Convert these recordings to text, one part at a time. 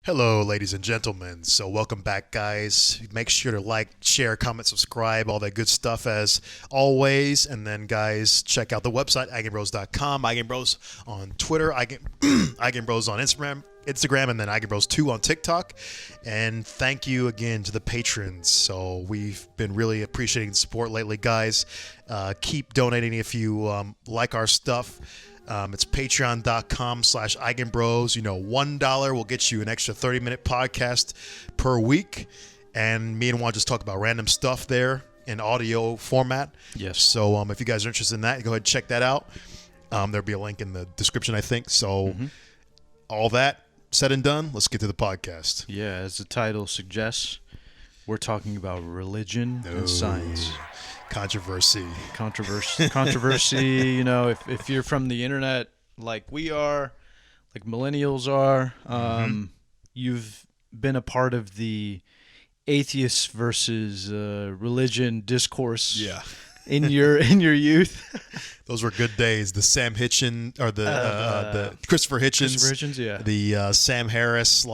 Hello, ladies and gentlemen. So, welcome back, guys. Make sure to like, share, comment, subscribe, all that good stuff as always. And then, guys, check out the website, Eigenbros.com, Eigenbros on Twitter, Eigenbros on Instagram, and then Eigenbros2 on TikTok. And thank you again to the patrons. So, we've been really appreciating the support lately, guys. Keep donating if you like our stuff. It's patreon.com/Eigenbros. $1 will get you an extra 30-minute podcast per week. And me and Juan just talk about random stuff there in audio format. Yes. So if you guys are interested in that, go ahead and check that out. There'll be a link in the description, I think. So all that said and done, let's get to the podcast. Yeah, as the title suggests, we're talking about religion and science. Controversy. If you're from the internet like we are, like millennials are, you've been a part of the atheist versus religion discourse in your youth. Those were good days. The Sam Hitchin or the Christopher Hitchens. Christopher Hitchens, yeah. The Sam Harris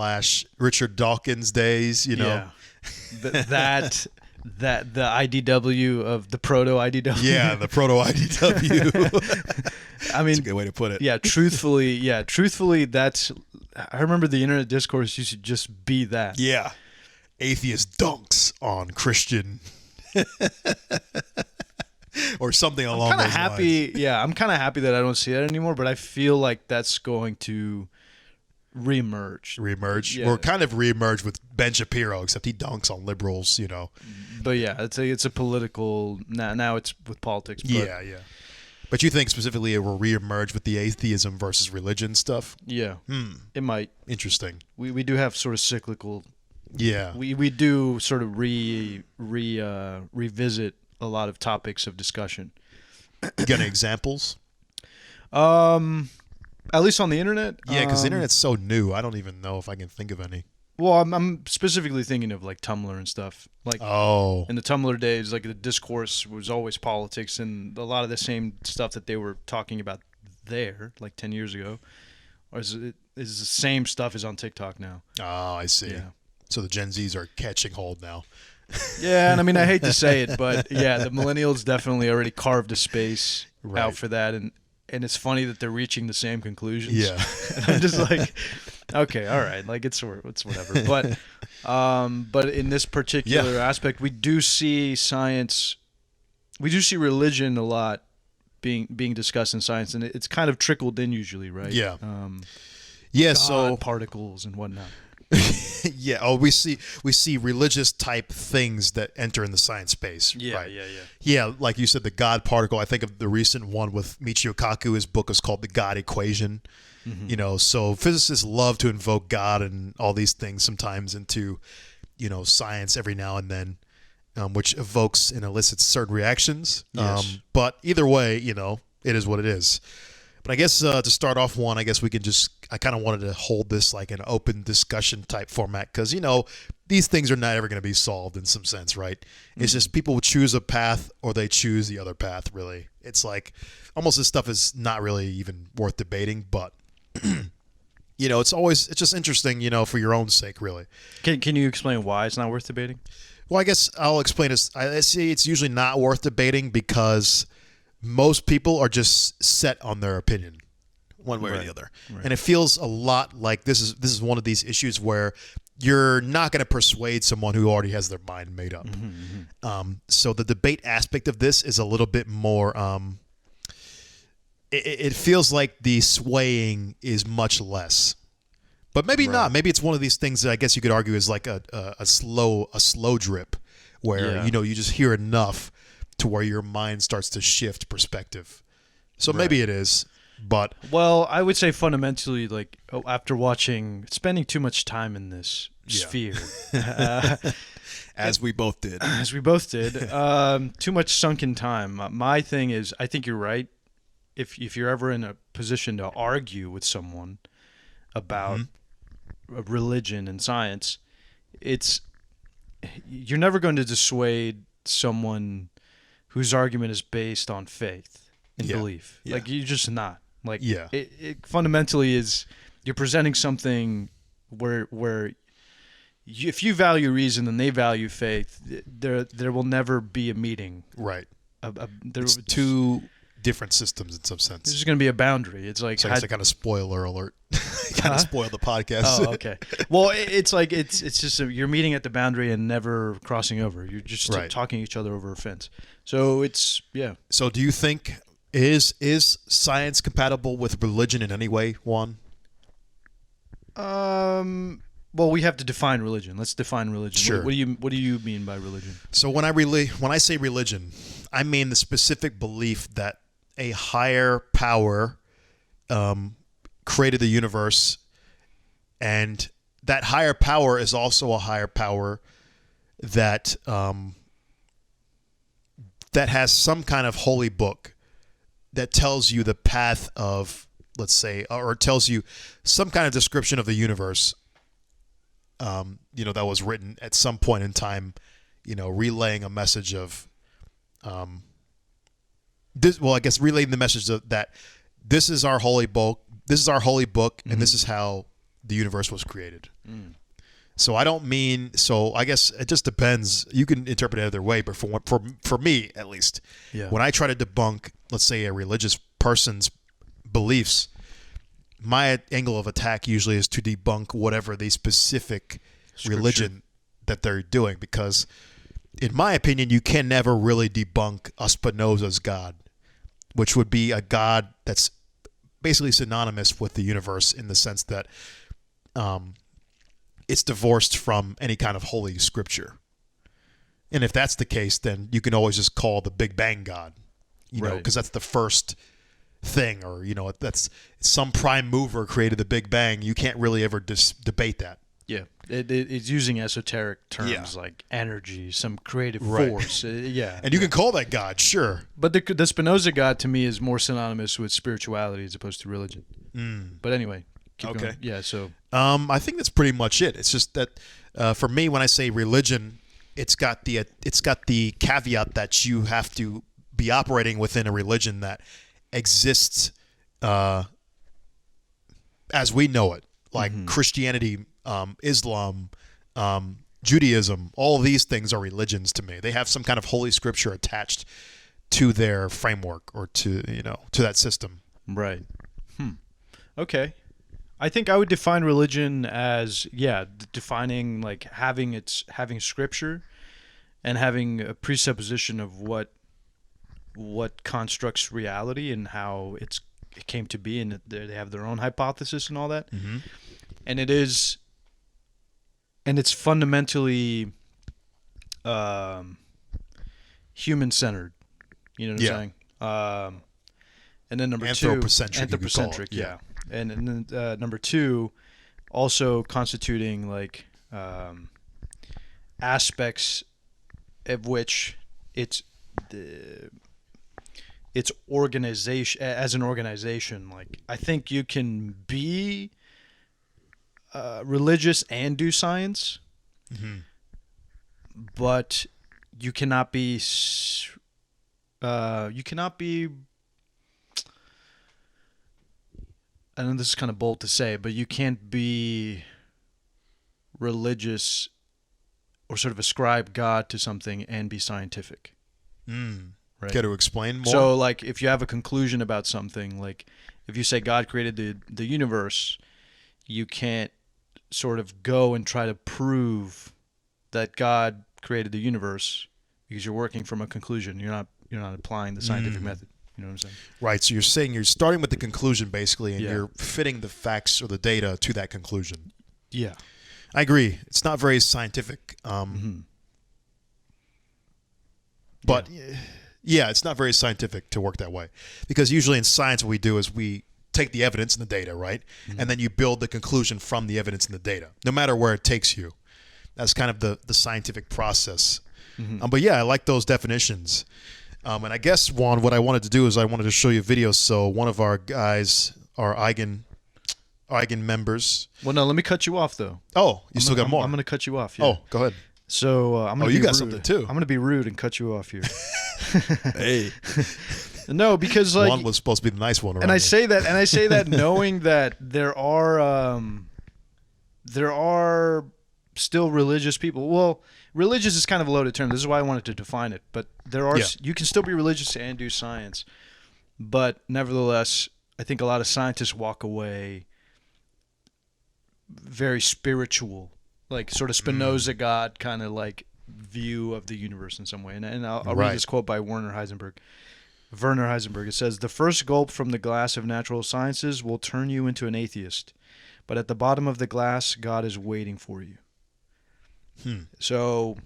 / Richard Dawkins days, Yeah. That the IDW of the proto IDW. Yeah, the proto IDW. I mean, that's a good way to put it. Yeah, truthfully, that's. I remember the internet discourse used to just be that. Yeah, atheist dunks on Christian, or something along those lines. Yeah, I'm kind of happy that I don't see that anymore. But I feel like that's going to reemerge. Yeah. We're kind of reemerged with Ben Shapiro, except he dunks on liberals, But yeah, it's a political now it's with politics. But yeah. But you think specifically it will reemerge with the atheism versus religion stuff? Yeah, it might. Interesting. We do have sort of cyclical. Yeah, we do sort of revisit a lot of topics of discussion. You got any examples? At least on the internet? Yeah, because the internet's so new. I don't even know if I can think of any. Well, I'm specifically thinking of like Tumblr and stuff. Like, in the Tumblr days, like the discourse was always politics, and a lot of the same stuff that they were talking about there, like 10 years ago, is the same stuff as on TikTok now. Oh, I see. Yeah. So the Gen Zs are catching hold now. Yeah, and I mean, I hate to say it, but yeah, the millennials definitely already carved a space out for that, and it's funny that they're reaching the same conclusions. Yeah. And I'm just like, okay, all right, like it's whatever. But in this particular aspect, we do see science, we do see religion a lot being discussed in science, and it's kind of trickled in usually, right? Yeah. God, so particles and whatnot. Yeah. Oh, we see religious type things that enter in the science space. Yeah, right? yeah. Yeah, like you said, the God particle. I think of the recent one with Michio Kaku. His book is called The God Equation. So physicists love to invoke God and all these things sometimes into, science every now and then, which evokes and elicits certain reactions. Yes. But either way, it is what it is. But I guess to start off I guess we can I kind of wanted to hold this like an open discussion type format because, these things are not ever going to be solved in some sense, right? It's just people will choose a path or they choose the other path, really. It's like almost this stuff is not really even worth debating, but, it's just interesting, for your own sake, really. Can you explain why it's not worth debating? Well, I guess I'll explain this. I see it's usually not worth debating because most people are just set on their opinion one way or the other. Right. And it feels a lot like this is one of these issues where you're not going to persuade someone who already has their mind made up. So the debate aspect of this is a little bit more it feels like the swaying is much less. But maybe not. Maybe it's one of these things that I guess you could argue is like a slow drip where you just hear enough to where your mind starts to shift perspective. So maybe it is, but... Well, I would say fundamentally, like, after spending too much time in this sphere... As we both did. Too much sunken time. My thing is, I think you're right. If you're ever in a position to argue with someone about religion and science, you're never going to dissuade someone whose argument is based on faith and belief. Like, you're just not. Like, it fundamentally is, you're presenting something where if you value reason and they value faith, there will never be a meeting. Right. There's It's two different systems in some sense. going to be a boundary. It's like, So it's a kind of spoiler alert. Kind of spoil the podcast. Oh, okay. Well, it's like it's just you're meeting at the boundary and never crossing over. You're just talking each other over a fence. So it's So do you think is science compatible with religion in any way, Juan? Well, we have to define religion. Let's define religion. Sure. What do you mean by religion? So when I say religion, I mean the specific belief that a higher power created the universe, and that higher power is also a higher power that that has some kind of holy book that tells you the path of, let's say, or tells you some kind of description of the universe. That was written at some point in time, relaying a message of, relaying the message of that this is our holy book, and this is how the universe was created. So I guess it just depends. You can interpret it either way, but for me at least, when I try to debunk, let's say, a religious person's beliefs, my angle of attack usually is to debunk whatever the specific religion that they're doing, because in my opinion, you can never really debunk a Spinoza's God, which would be a God that's basically synonymous with the universe in the sense that it's divorced from any kind of holy scripture. And if that's the case, then you can always just call the Big Bang God, because that's the first thing, or that's some prime mover created the Big Bang. You can't really ever debate that. Yeah, it's using esoteric terms like energy, some creative force. And you can call that God, sure. But the Spinoza God to me is more synonymous with spirituality as opposed to religion. But anyway, keep going. Yeah, so I think that's pretty much it. It's just that for me, when I say religion, it's got the caveat that you have to be operating within a religion that exists as we know it, like Christianity, Islam, Judaism. All of these things are religions to me. They have some kind of holy scripture attached to their framework, or to that system. Right. Okay. I think I would define religion as defining like having scripture and having a presupposition of what constructs reality and how it came to be, and they have their own hypothesis and all that. And it's fundamentally human-centered. You know what I'm saying? And then number anthropocentric, yeah. And then number two, also constituting like aspects of which it's organization as an organization. Like, I think you can be religious and do science, but you cannot be. I know this is kind of bold to say, but you can't be religious or sort of ascribe God to something and be scientific. Right? Care to explain more? So, like, if you have a conclusion about something, like if you say God created the universe, you can't sort of go and try to prove that God created the universe because you're working from a conclusion. You're not applying the scientific method. You know what I'm saying? Right. So you're saying you're starting with the conclusion basically, and you're fitting the facts or the data to that conclusion. Yeah. I agree. It's not very scientific. But it's not very scientific to work that way, because usually in science what we do is we take the evidence and the data, right? And then you build the conclusion from the evidence and the data, no matter where it takes you. That's kind of the scientific process. But yeah, I like those definitions. And I guess, Juan, what I wanted to do is I wanted to show you videos. So one of our guys, our Eigen members. Well, no, let me cut you off, though. Oh, you still got more. I'm going to cut you off. Yeah. Oh, go ahead. So I'm going to you got rude. something too. I'm going to be rude and cut you off here. Hey. No, because like Juan was supposed to be the nice one. And I say that knowing that there are there are still religious people. Well, religious is kind of a loaded term. This is why I wanted to define it. But there are you can still be religious and do science. But nevertheless, I think a lot of scientists walk away very spiritual, like sort of Spinoza God kind of like view of the universe in some way. And I'll read this quote by Werner Heisenberg. It says, "The first gulp from the glass of natural sciences will turn you into an atheist. But at the bottom of the glass, God is waiting for you." So,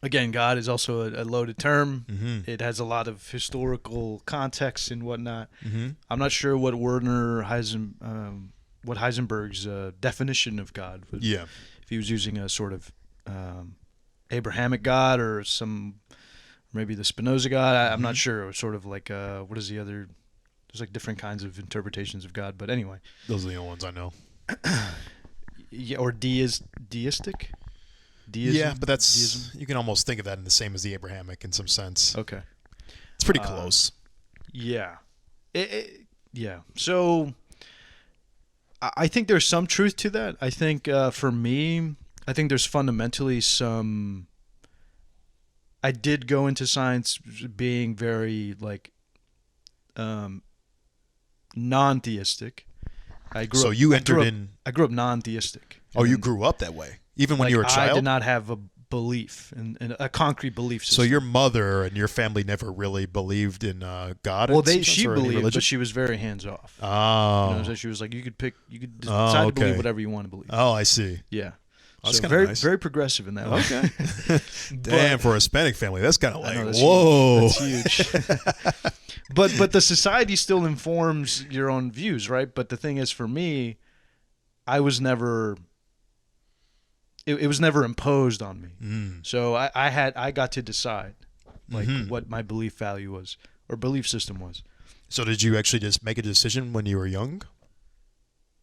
again, God is also a loaded term. It has a lot of historical context and whatnot. I'm not sure what Heisenberg's definition of God was. Yeah. If he was using a sort of Abrahamic God or maybe the Spinoza God. I'm not sure. It was sort of like, what is the other? There's like different kinds of interpretations of God. But anyway. Those are the only ones I know. Yeah, or deistic? Deism? Yeah, but deism? You can almost think of that in the same as the Abrahamic in some sense. Okay. It's pretty close. Yeah. Yeah. So I think there's some truth to that. I think for me, I think there's fundamentally some... I did go into science being very like non-theistic. I grew up non-theistic. Oh, you grew up that way, even when you were a child? I did not have a belief, in a concrete belief system. So your mother and your family never really believed in God? Well, she believed, but she was very hands-off. Oh. So she was like, you could decide to believe whatever you want to believe. Oh, I see. Yeah. That's so very nice. Very progressive in that way. Okay. Damn, for a Hispanic family, that's kind of like, that's whoa. Huge. That's huge. But the society still informs your own views, right? But the thing is, for me, I was never... It was never imposed on me. So I got to decide like what my belief value was or belief system was. So did you actually just make a decision when you were young?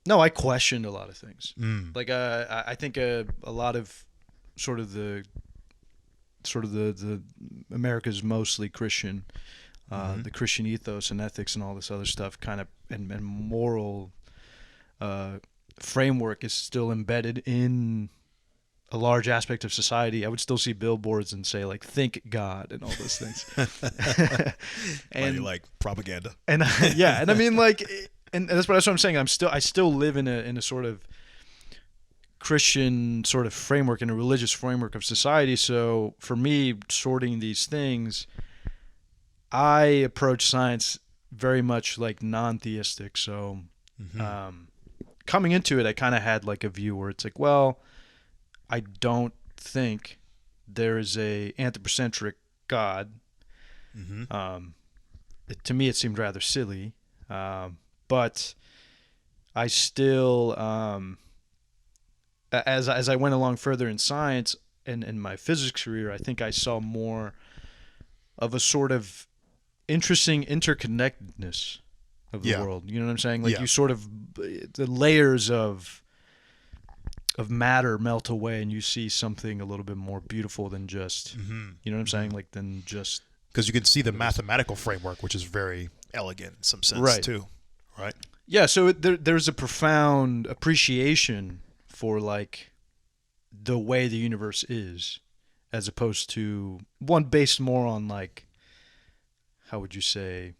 No, I questioned a lot of things. Like I think a lot of the America's mostly Christian, the Christian ethos and ethics and all this other stuff kind of and moral framework is still embedded in a large aspect of society. I would still see billboards and say like "Think God" and all those things. And like propaganda. And yeah, and I mean like. And that's what I'm saying. I still live in a sort of Christian sort of framework, in a religious framework of society. So for me, sorting these things, I approach science very much like non-theistic. So coming into it, I kind of had like a view where it's like, well, I don't think there is a anthropocentric God. To me, it seemed rather silly. But I still, as I went along further in science and in my physics career, I think I saw more of a sort of interesting interconnectedness of the world. You know what I'm saying? Like you sort of, the layers of matter melt away, and you see something a little bit more beautiful than just, you know what I'm saying? Like than just. Because you can see the mathematical framework, which is very elegant in some sense too. Right. Yeah, so there's a profound appreciation for like the way the universe is, as opposed to one based more on like, how would you say,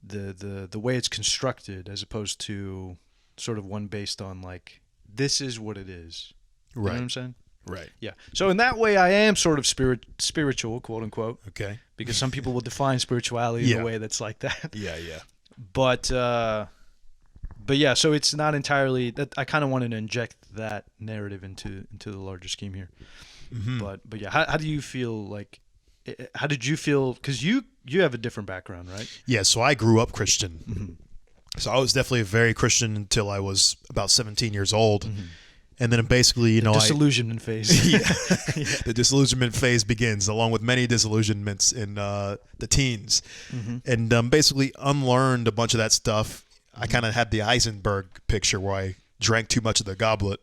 the way it's constructed, as opposed to sort of one based on like, this is what it is. You know what I'm saying? Right. Yeah. So in that way, I am sort of spiritual, quote unquote. Okay. Because some people will define spirituality in a way that's like that. Yeah, yeah. But yeah, so it's not entirely that. I kind of wanted to inject that narrative into the larger scheme here. But yeah, how do you feel like? How did you feel? Because you have a different background, right? Yeah. So I grew up Christian. So I was definitely very Christian until I was about 17 years old. And then basically, the disillusionment phase. The disillusionment phase begins, along with many disillusionments in the teens. And basically unlearned a bunch of that stuff. I kind of had the Heisenberg picture where I drank too much of the goblet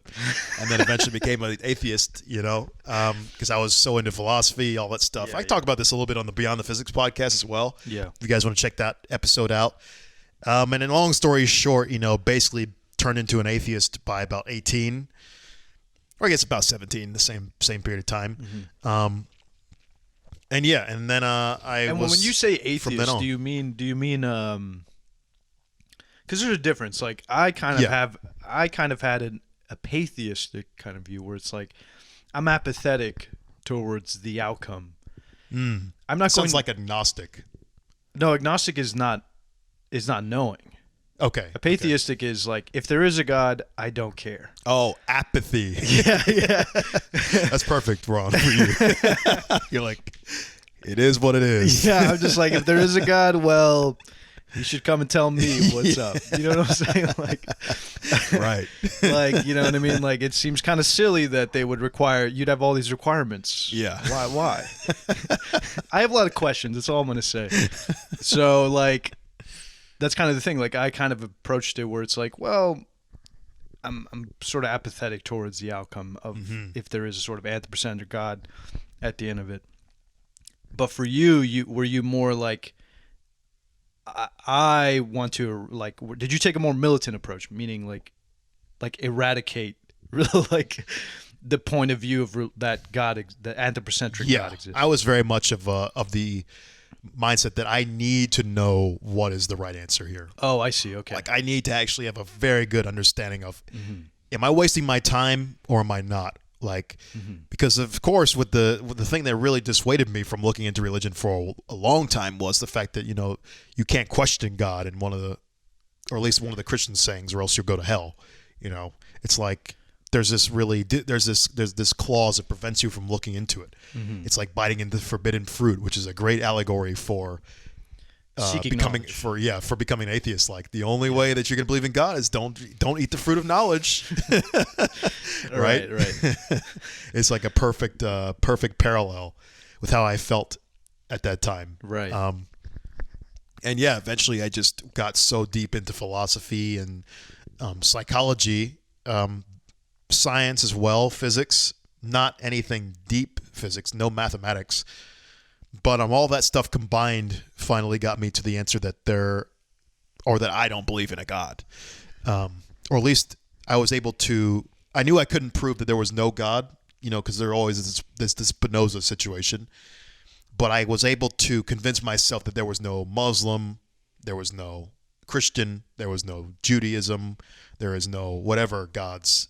and then eventually became an atheist, because I was so into philosophy, all that stuff. I talk about this a little bit on the Beyond the Physics podcast as well. Yeah. If you guys want to check that episode out. And in long story short, basically turned into an atheist by about 18, or I guess about 17, the same period of time. Mm-hmm. And yeah, and then And when you say atheist, on. do you mean because there's a difference. Like I kind of had a pantheistic kind of view where it's like I'm apathetic towards the outcome. I'm not Sounds like agnostic. No, agnostic is not knowing. Okay. A pantheistic is like, if there is a God, I don't care. Oh, apathy. Yeah. That's perfect, Ron, for you. You're like, it is what it is. Yeah, I'm just like, if there is a God, well, you should come and tell me what's up. You know what I'm saying? Like, right. Like, you know what I mean? Like, it seems kind of silly that they would you'd have all these requirements. Yeah. Why? I have a lot of questions. That's all I'm going to say. So, like, that's kind of the thing. Like, I kind of approached it where it's like, well, I'm sort of apathetic towards the outcome of if there is a sort of anthropocentric God at the end of it. But for you were you more like, I want to, like, did you take a more militant approach, meaning like eradicate like the point of view of that God, the anthropocentric God exists? I was very much of the mindset that I need to know what is the right answer here. Oh, I see. Okay. Like I need to actually have a very good understanding of, am I wasting my time or am I not? Like, because of course, with the thing that really dissuaded me from looking into religion for a long time was the fact that, you know, you can't question God in or at least one of the Christian sayings, or else you'll go to hell. You know, it's like there's this clause that prevents you from looking into it. It's like biting into forbidden fruit, which is a great allegory for becoming an atheist. Like the only way that you're gonna believe in God is don't eat the fruit of knowledge. right. It's like a perfect parallel with how I felt at that time. Right. And yeah, eventually I just got so deep into philosophy and psychology, science as well, physics, not anything deep physics, no mathematics. But all that stuff combined finally got me to the answer that that I don't believe in a God. Or at least I was able to, I knew I couldn't prove that there was no God, you know, because there always is this Spinoza situation. But I was able to convince myself that there was no Muslim, there was no Christian, there was no Judaism, there is no whatever gods,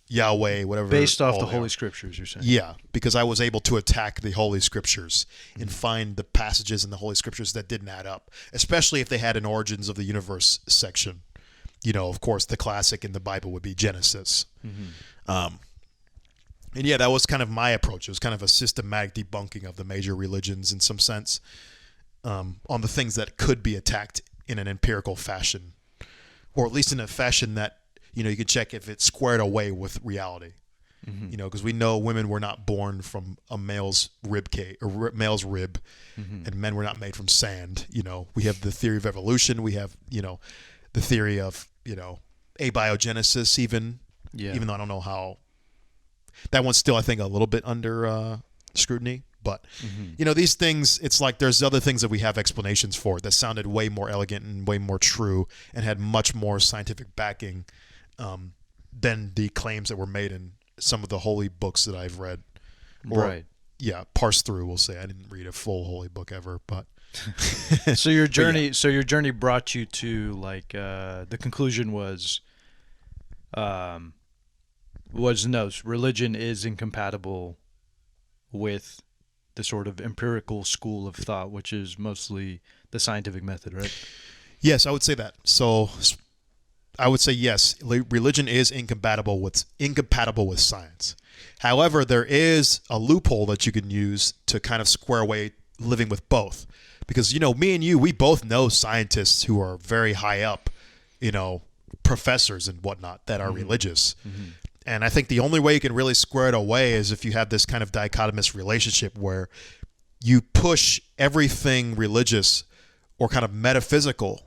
Yahweh, whatever. Based off the Holy Scriptures, you're saying? Yeah, because I was able to attack the Holy Scriptures and find the passages in the Holy Scriptures that didn't add up, especially if they had an origins of the universe section. You know, of course, the classic in the Bible would be Genesis. And yeah, that was kind of my approach. It was kind of a systematic debunking of the major religions in some sense, on the things that could be attacked in an empirical fashion, or at least in a fashion that, you know, you can check if it's squared away with reality. You know, because we know women were not born from a male's rib, and men were not made from sand. You know, we have the theory of evolution. We have, you know, the theory of, you know, abiogenesis even though I don't know how. That one's still, I think, a little bit under scrutiny. But, you know, these things, it's like there's other things that we have explanations for that sounded way more elegant and way more true and had much more scientific backing than the claims that were made in some of the holy books that I've read. Or, yeah, parsed through, we'll say. I didn't read a full holy book ever, but... So your journey brought you to, like, the conclusion was no, religion is incompatible with the sort of empirical school of thought, which is mostly the scientific method, right? Yes, I would say that. So I would say yes, religion is incompatible with science. However, there is a loophole that you can use to kind of square away living with both. Because, you know, me and you, we both know scientists who are very high up, you know, professors and whatnot that are religious. And I think the only way you can really square it away is if you have this kind of dichotomous relationship where you push everything religious or kind of metaphysical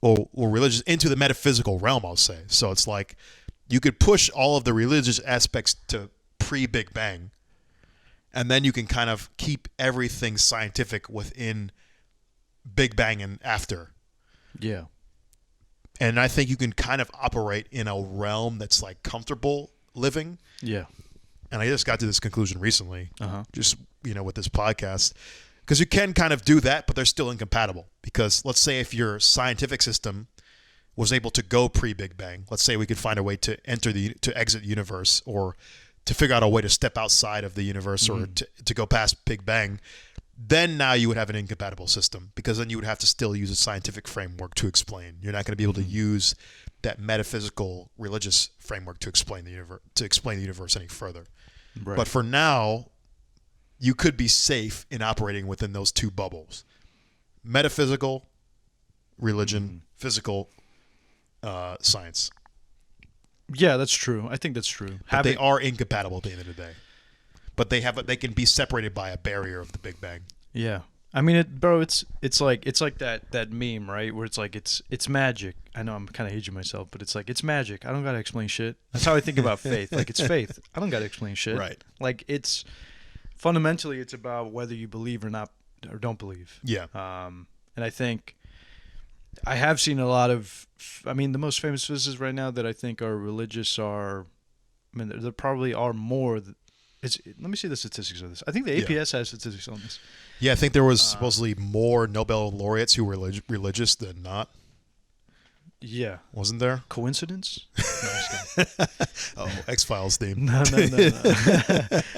or religious into the metaphysical realm, I'll say. So it's like you could push all of the religious aspects to pre-Big Bang, and then you can kind of keep everything scientific within Big Bang and after. Yeah. And I think you can kind of operate in a realm that's like comfortable living. Yeah. And I just got to this conclusion recently, Uh-huh. just, with this podcast, because you can kind of do that, but they're still incompatible. Because let's say if your scientific system was able to go pre-Big Bang, let's say we could find a way to exit the universe, or to figure out a way to step outside of the universe, or to go past Big Bang, then now you would have an incompatible system, because then you would have to still use a scientific framework to explain. You're not going to be able to use that metaphysical religious framework to explain the universe any further. Right. But for now, you could be safe in operating within those two bubbles: metaphysical religion, physical science. Yeah, that's true. I think that's true. But they are incompatible at the end of the day. But they can be separated by a barrier of the Big Bang. Yeah. I mean, it's like that meme, right? Where it's like it's magic. I know I'm kind of aging myself, but it's like it's magic. I don't gotta explain shit. That's how I think about faith. Like, it's faith. I don't gotta explain shit. Right. Like, it's fundamentally it's about whether you believe or not, or don't believe. Yeah. And I think I have seen a lot of. I mean, the most famous physicists right now that I think are religious are. I mean, there probably are more. Let me see the statistics of this. I think the APS has statistics on this. Yeah, I think there was supposedly more Nobel laureates who were religious than not. Yeah. Wasn't there? Coincidence? No, just kidding. Oh, X-Files theme. No.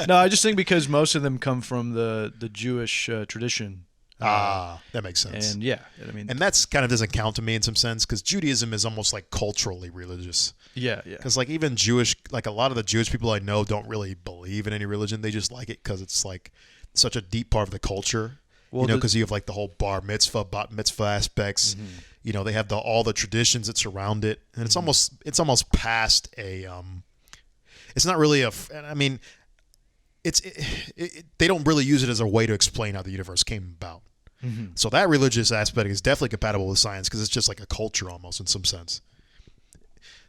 No, I just think because most of them come from the Jewish tradition. That makes sense. And yeah, I mean, and that's kind of doesn't count to me in some sense, because Judaism is almost like culturally religious. yeah. Because like even Jewish, like a lot of the Jewish people I know don't really believe in any religion. They just like it because it's like such a deep part of the culture. Well, Because you have like the whole bar mitzvah, bat mitzvah aspects. They have all the traditions that surround it, and it's almost past a. It's not really I mean, they don't really use it as a way to explain how the universe came about. So that religious aspect is definitely compatible with science, because it's just like a culture almost in some sense.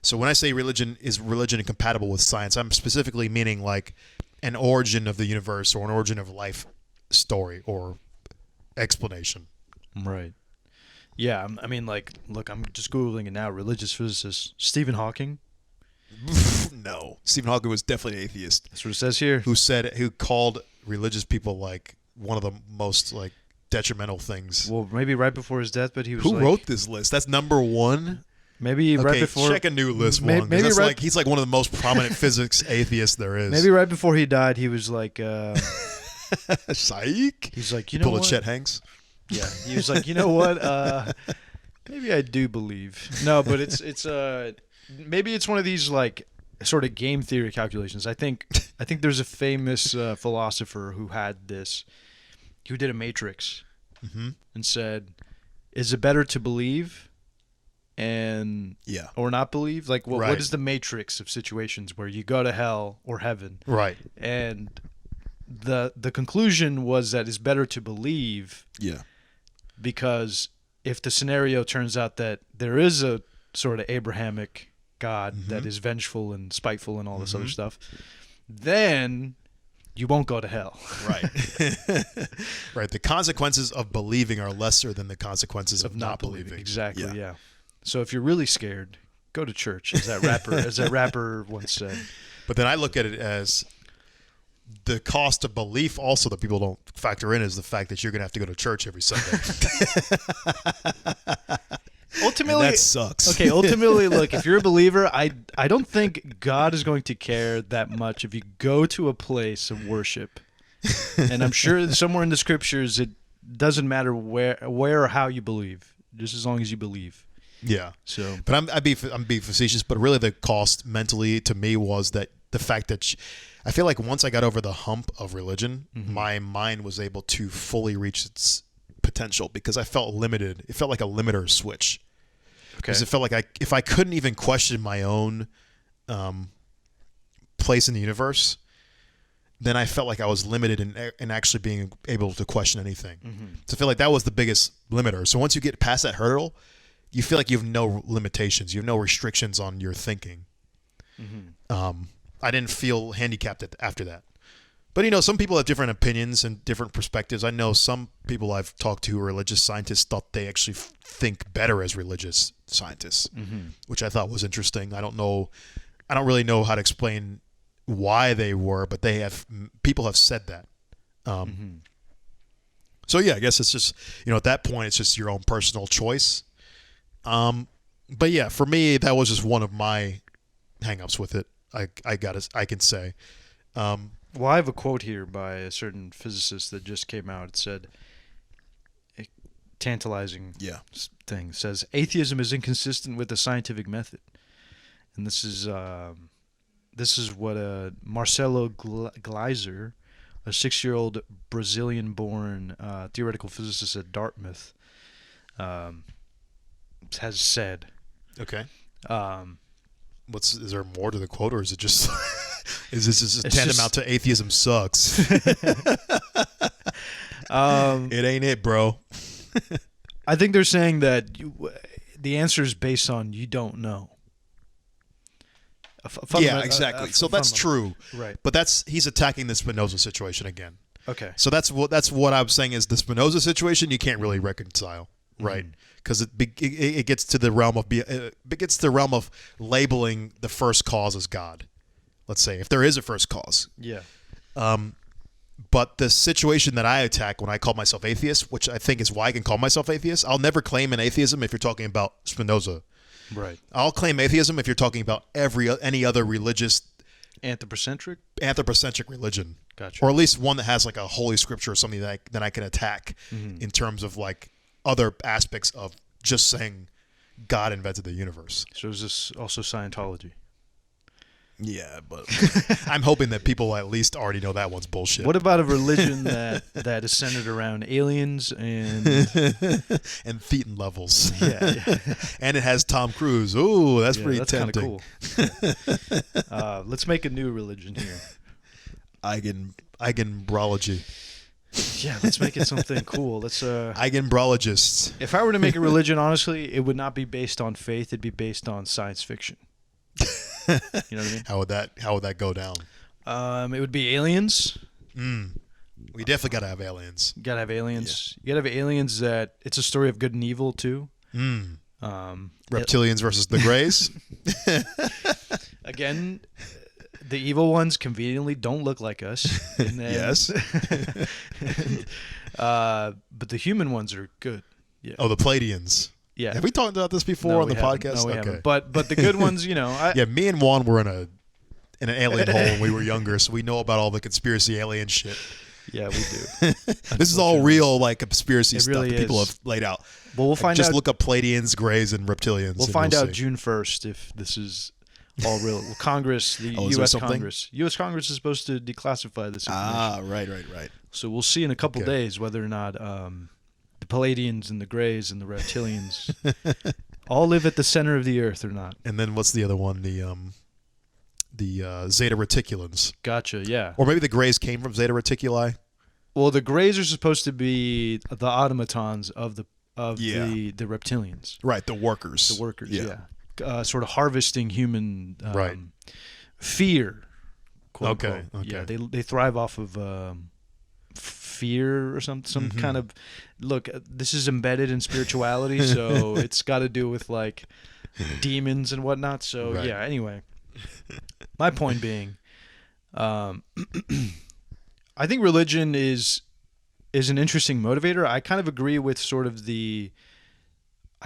So when I say religion incompatible with science, I'm specifically meaning like an origin of the universe or an origin of life story or explanation. right. Yeah, I mean, like, look, I'm just Googling it now. Religious physicist Stephen Hawking. No. Stephen Hawking was definitely an atheist. That's what it says here. Who called religious people like one of the most like detrimental things. Well, maybe right before his death, but he was Who like, wrote this list? That's number one. Maybe right before. Check a new list, Maybe Juan, 'cause that's right- like he's like one of the most prominent physics atheists there is. Maybe right before he died, he was like, Psych. he's like, you know Pull a what? Chet Hanks. Yeah, he was like, you know what? Maybe I do believe. No, but it's maybe it's one of these like sort of game theory calculations. I think there's a famous philosopher who had this. Who did a matrix and said, "Is it better to believe and or not believe? Like, Right. what is the matrix of situations where you go to hell or heaven?" Right. And the conclusion was that it's better to believe. Yeah. Because if the scenario turns out that there is a sort of Abrahamic God that is vengeful and spiteful and all this other stuff, then you won't go to hell. Right. Right. The consequences of believing are lesser than the consequences of not believing. Exactly. Yeah. So if you're really scared, go to church, as that rapper once said. But then I look at it as the cost of belief also that people don't factor in is the fact that you're going to have to go to church every Sunday. Ultimately, and that sucks. Okay, ultimately, look, if you're a believer, I don't think God is going to care that much if you go to a place of worship. And I'm sure somewhere in the scriptures it doesn't matter where or how you believe, just as long as you believe. Yeah. So, but I'm being facetious, but really the cost mentally to me was that the fact that I feel like once I got over the hump of religion, my mind was able to fully reach its potential, because I felt limited. It felt like a limiter switch. Because it felt like if I couldn't even question my own place in the universe, then I felt like I was limited in actually being able to question anything. So I feel like that was the biggest limiter. So once you get past that hurdle, you feel like you have no limitations. You have no restrictions on your thinking. I didn't feel handicapped after that. But, you know, some people have different opinions and different perspectives. I know some people I've talked to who are religious scientists thought they actually think better as religious scientists, which I thought was interesting. I don't really know how to explain why they were, but people have said that. So, yeah, I guess it's just, you know, at that point, it's just your own personal choice. But, yeah, for me, that was just one of my hang-ups with it, I can say. Well, I have a quote here by a certain physicist that just came out. It said, a tantalizing thing. It says, atheism is inconsistent with the scientific method. And this is what Marcelo Gleiser, a 6-year-old Brazilian-born theoretical physicist at Dartmouth, has said. Okay. Is there more to the quote, or is it just... Is this just tantamount to atheism sucks? It ain't it, bro. I think they're saying that the answer is based on you don't know. Yeah, exactly. So that's true. Right. But he's attacking the Spinoza situation again. Okay. So that's what I'm saying is the Spinoza situation you can't really reconcile, right? Because it gets to the realm of labeling the first cause as God. Let's say, if there is a first cause. Yeah. But the situation that I attack when I call myself atheist, which I think is why I can call myself atheist, I'll never claim an atheism if you're talking about Spinoza. Right. I'll claim atheism if you're talking about any other religious... Anthropocentric religion. Gotcha. Or at least one that has like a holy scripture or something that I can attack in terms of like other aspects of just saying God invented the universe. So is this also Scientology? Yeah, but I'm hoping that people at least already know that one's bullshit. What about a religion that is centered around aliens and thetan levels? Yeah. And it has Tom Cruise. Ooh, that's pretty tempting. Kind of cool. Let's make a new religion here. Eigenbrology. Yeah, let's make it something cool. Let's Eigenbrologists. If I were to make a religion, honestly, it would not be based on faith. It'd be based on science fiction. You know what I mean? How would that go down? It would be aliens. We definitely gotta have aliens. You gotta have aliens. Yeah. You gotta have aliens that it's a story of good and evil too. Reptilians versus the Greys. Again, the evil ones conveniently don't look like us. And then, yes. But the human ones are good. Yeah. Oh, the Pleiadians. Yeah. Have we talked about this before on the podcast? No, we haven't. But the good ones, you know. Yeah, me and Juan were in an alien hole when we were younger, so we know about all the conspiracy alien shit. Yeah, we do. This is all real, like conspiracy stuff really that people is. have laid out. Well, we'll find just out. Look up Pleiadians, Greys, and Reptilians. We'll find out June 1st if this is all real. Well, Congress, the U.S. Congress. U.S. Congress is supposed to declassify this information. Right. So we'll see in a couple days whether or not the Pleiadians and the Greys and the Reptilians all live at the center of the Earth or not. And then what's the other one? The Zeta Reticulans. Gotcha, yeah. Or maybe the Greys came from Zeta Reticuli. Well, the Greys are supposed to be the automatons of the reptilians. Right, the workers. The workers, yeah. Sort of harvesting human fear, quote unquote. Okay. Yeah, they thrive off of fear or some kind of... Look, this is embedded in spirituality, so it's got to do with like demons and whatnot. So yeah, anyway. My point being, I think religion is an interesting motivator. I kind of agree with sort of I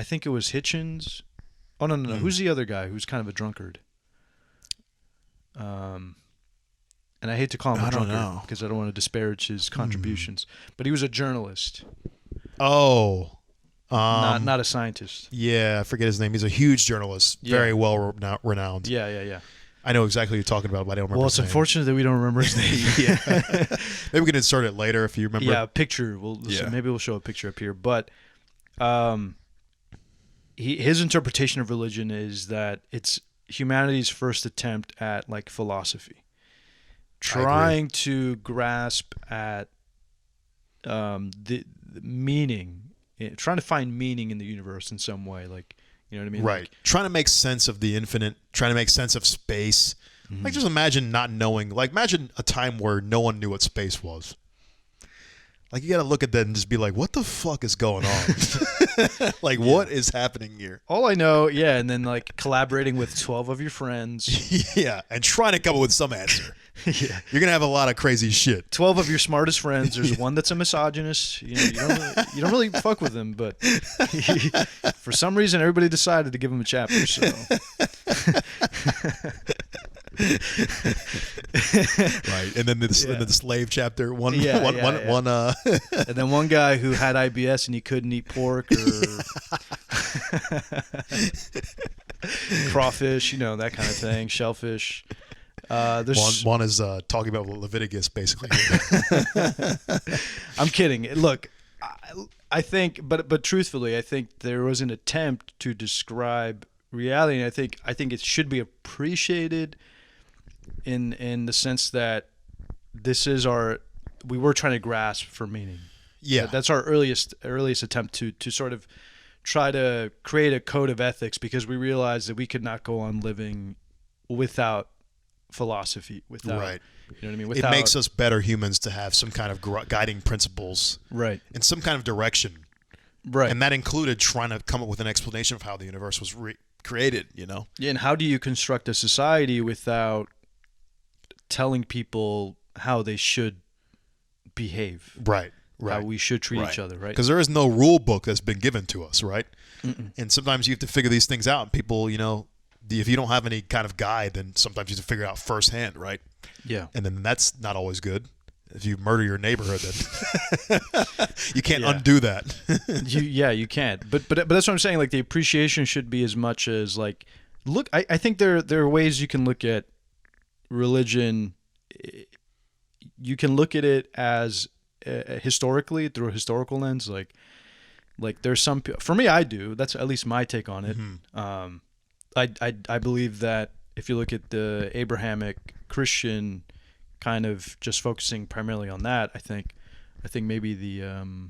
think it was Hitchens. Oh, no. Who's the other guy who's kind of a drunkard? And I hate to call him a drunkard because I don't want to disparage his contributions. But he was a journalist. Oh. Not a scientist. Yeah, I forget his name. He's a huge journalist. Yeah. Very well renowned. Yeah. I know exactly who you're talking about, but I don't remember his name. Well, it's unfortunate that we don't remember his name. Yeah. Maybe we can insert it later if you remember. Yeah, a picture. Maybe we'll show a picture up here. But his interpretation of religion is that it's humanity's first attempt at like philosophy. Trying to grasp at the meaning, trying to find meaning in the universe in some way, like, you know what I mean? Right. Like, trying to make sense of the infinite, trying to make sense of space, Like, just imagine not knowing. Like, imagine a time where no one knew what space was. Like, you got to look at that and just be like, what the fuck is going on? Like, what is happening here? All I know, and then like collaborating with 12 of your friends. Yeah, and trying to come up with some answer. Yeah. You're going to have a lot of crazy shit. 12 of your smartest friends. There's one that's a misogynist. You don't really fuck with him, but for some reason, everybody decided to give him a chapter. So. Right, and then the slave chapter one. And then one guy who had IBS and he couldn't eat pork or crawfish, that kind of thing, shellfish. One is talking about Leviticus, basically. I'm kidding. Look, I think, but truthfully, I think there was an attempt to describe reality, and I think it should be appreciated in the sense that we were trying to grasp for meaning. Yeah, that's our earliest attempt to sort of try to create a code of ethics, because we realized that we could not go on living without philosophy, without, right. You know what I mean? It makes us better humans to have some kind of guiding principles, right, and some kind of direction, right. And that included trying to come up with an explanation of how the universe was created. Yeah, and how do you construct a society without telling people how they should behave? Right. How we should treat each other, right? Because there is no rule book that's been given to us, right? Mm-mm. And sometimes you have to figure these things out. And people, if you don't have any kind of guide, then sometimes you have to figure it out firsthand, right? Yeah. And then that's not always good. If you murder your neighborhood, then you can't undo that. You can't. But that's what I'm saying. Like, the appreciation should be as much as like, look. I think there are ways you can look at religion. You can look at it as historically, through a historical lens. Like there's some, for me, I do. That's at least my take on it. Mm-hmm. I believe that if you look at the Abrahamic Christian, kind of just focusing primarily on that, I think maybe the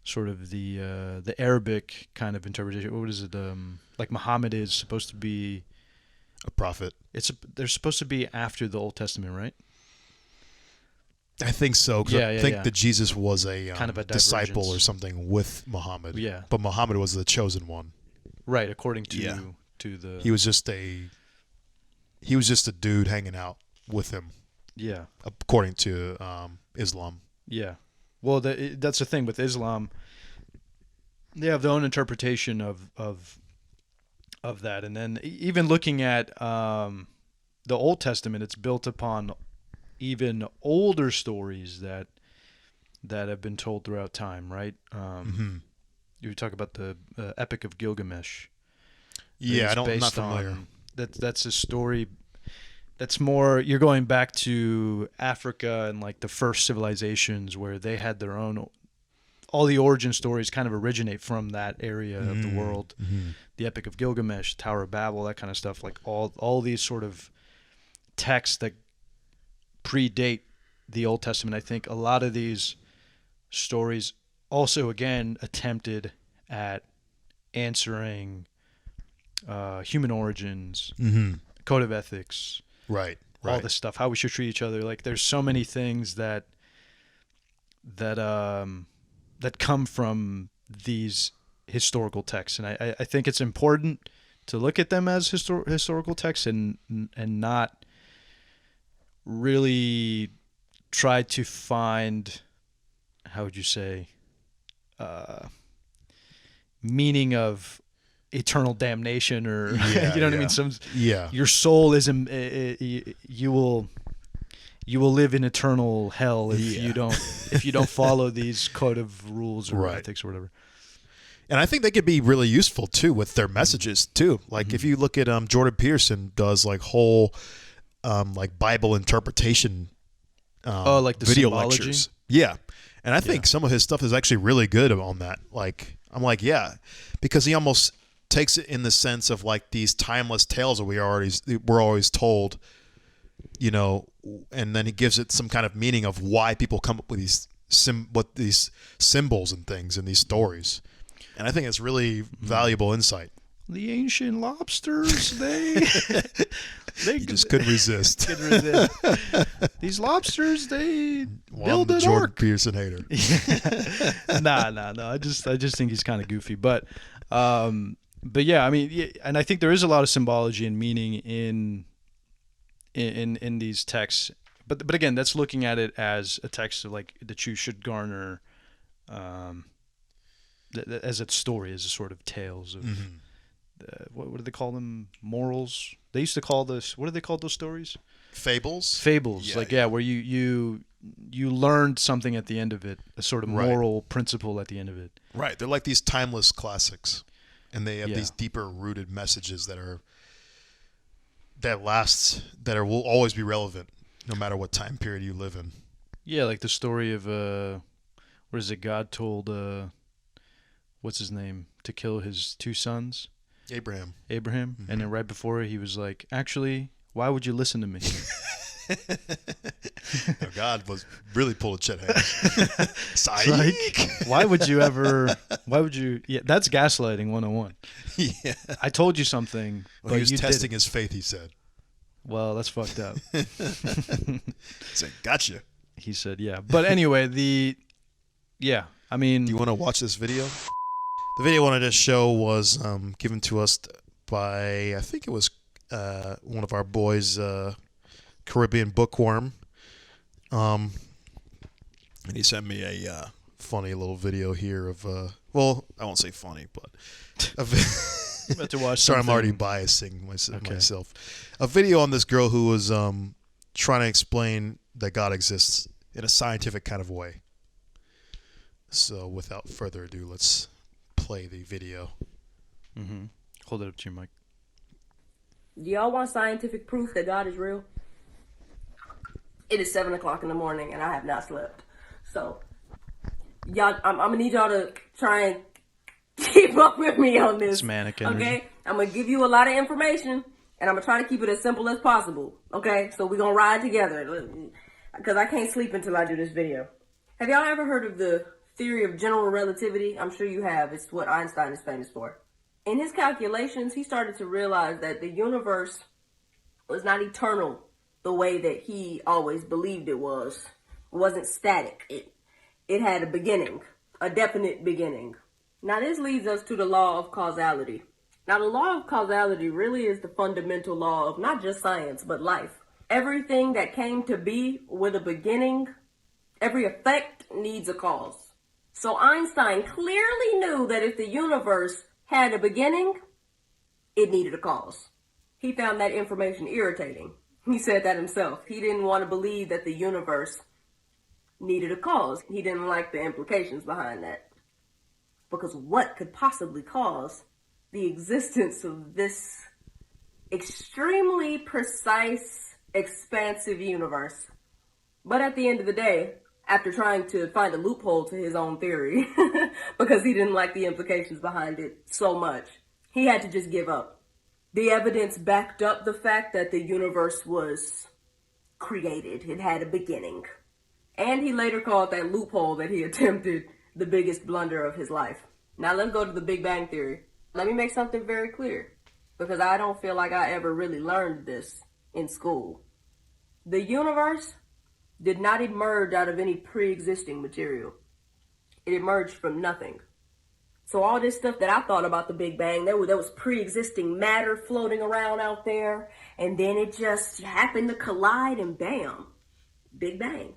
sort of the Arabic kind of interpretation. What is it? Like Muhammad is supposed to be a prophet. They're supposed to be after the Old Testament, right? I think so. I think that Jesus was a kind of a disciple or something with Muhammad. Yeah. But Muhammad was the chosen one. Right, according to the. He was just a dude hanging out with him. Yeah. According to Islam. Yeah. Well, that's the thing with Islam. They have their own interpretation of that, and then even looking at the Old Testament, it's built upon even older stories that have been told throughout time, right? You talk about the Epic of Gilgamesh. Yeah, I'm not familiar. That's a story that's more, you're going back to Africa and like the first civilizations where they had their own, all the origin stories kind of originate from that area of the world. Mm-hmm. The Epic of Gilgamesh, Tower of Babel, that kind of stuff, like all these sort of texts that predate the Old Testament. I think a lot of these stories also, again, attempted at answering human origins, code of ethics, right, all this stuff, how we should treat each other. Like, there's so many things that come from these historical texts, and I think it's important to look at them as historical texts and not really try to find, how would you say, meaning of eternal damnation, or you know what I mean? Your soul is you will live in eternal hell if you don't follow these code of rules or ethics or whatever. And I think they could be really useful too with their messages too. Like if you look at Jordan Peterson does like whole like Bible interpretation like the video symbology? lectures. Yeah. And I think some of his stuff is actually really good on that. Like I'm like, yeah, because he almost takes it in the sense of like these timeless tales that we're always told, you know, and then he gives it some kind of meaning of why people come up with these symbols and things in these stories. And I think it's really valuable insight. the ancient lobsters, they You just couldn't resist. couldn't resist. These lobsters, they build an Jordan ark. Peterson hater. Nah. I just think he's kind of goofy, but yeah, I mean, yeah, and I think there is a lot of symbology and meaning in these texts. But again, that's looking at it as a text of like that you should garner, as a story, as a sort of tales of what do they call them? Morals. They used to call this. What do they call those stories? Fables. Fables. Where you learned something at the end of it, a sort of moral principle at the end of it. Right. They're like these timeless classics, and they have these deeper rooted messages that will always be relevant, no matter what time period you live in. Yeah, like the story of what is it? God told what's his name to kill his two sons. Abraham. And then right before he was like, actually, why would you listen to me? No, God was really pulling Chet Hanks. Like, why would you? Yeah, that's gaslighting 101. Yeah. I told you something, Well, but he was you testing didn't. his faith, he said. Well, that's fucked up. Saying, gotcha. He said, yeah. But anyway, I mean. Do you want to watch this video? The video I wanted to show was given to us by, I think it was one of our boys, Caribbean Bookworm. And he sent me a funny little video here of, well, I won't say funny, but About to watch sorry, I'm something. already biasing myself. A video on this girl who was trying to explain that God exists in a scientific kind of way. So without further ado, let's play the video. Mm-hmm. Hold it up to your mic. Do y'all want scientific proof that God is real? It is 7 o'clock in the morning and I have not slept. So, y'all, I'm gonna need y'all to try and keep up with me on this. It's manic energy. Okay? I'm gonna give you a lot of information and I'm gonna try to keep it as simple as possible. Okay? So we're gonna ride together. Because I can't sleep until I do this video. Have y'all ever heard of the theory of general relativity? I'm sure you have. It's what Einstein is famous for. In his calculations, he started to realize that the universe was not eternal the way that he always believed it was. It wasn't static. It had a beginning, a definite beginning. Now this leads us to the law of causality. Now the law of causality really is the fundamental law of not just science, but life. Everything that came to be with a beginning, every effect needs a cause. So Einstein clearly knew that if the universe had a beginning, it needed a cause. He found that information irritating. He said that himself. He didn't want to believe that the universe needed a cause. He didn't like the implications behind that. Because what could possibly cause the existence of this extremely precise, expansive universe? But at the end of the day, after trying to find a loophole to his own theory, because he didn't like the implications behind it so much, he had to just give up. The evidence backed up the fact that the universe was created. It had a beginning. And he later called that loophole that he attempted the biggest blunder of his life. Now let's go to the Big Bang Theory. Let me make something very clear, because I don't feel like I ever really learned this in school. The universe did not emerge out of any pre-existing material. It emerged from nothing. So all this stuff that I thought about the Big Bang, there was pre-existing matter floating around out there, and then it just happened to collide and bam, Big Bang.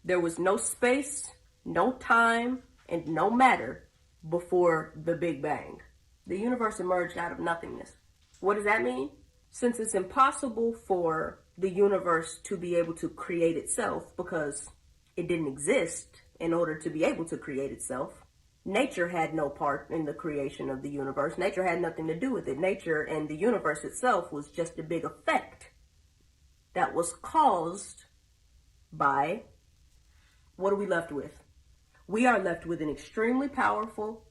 There was no space, no time, and no matter before the Big Bang. The universe emerged out of nothingness. What does that mean? Since it's impossible for the universe to be able to create itself because it didn't exist in order to be able to create itself, nature had no part in the creation of the universe. Nature had nothing to do with it. Nature and the universe itself was just a big effect that was caused by, what are we left with? We are left with an extremely powerful,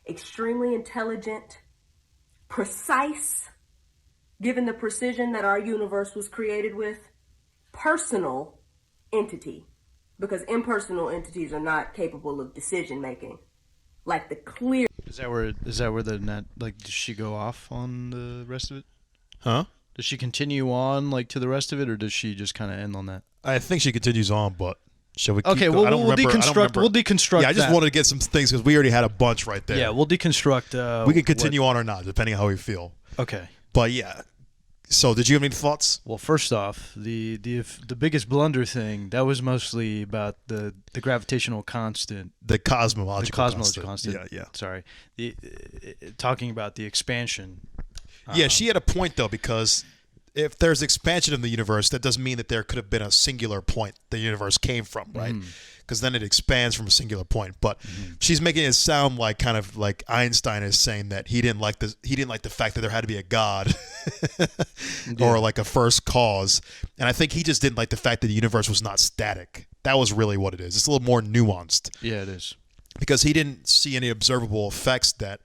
extremely intelligent, precise, given the precision that our universe was created with, personal entity. Because impersonal entities are not capable of decision making. Like the clear... Is that where the net, like, does she go off on the rest of it? Huh? Does she continue on, like, to the rest of it, or does she just kind of end on that? I think she continues on, but shall we keep Okay, going? well, we'll deconstruct. We'll deconstruct. Yeah, I just that. wanted to get some things because we already had a bunch right there. Yeah, we'll deconstruct. We can continue on or not, depending on how we feel. Okay. But yeah. So, did you have any thoughts? Well, first off, the biggest blunder thing, that was mostly about the gravitational constant. The cosmological constant. Yeah, yeah. Sorry. Talking about the expansion. Yeah, she had a point, though, because if there's expansion in the universe, that doesn't mean that there could have been a singular point the universe came from, right? Because then it expands from a singular point. But she's making it sound like kind of like Einstein is saying that he didn't like the fact that there had to be a God or like a first cause. And I think he just didn't like the fact that the universe was not static. That was really what it is. It's a little more nuanced. Yeah, it is. Because he didn't see any observable effects that,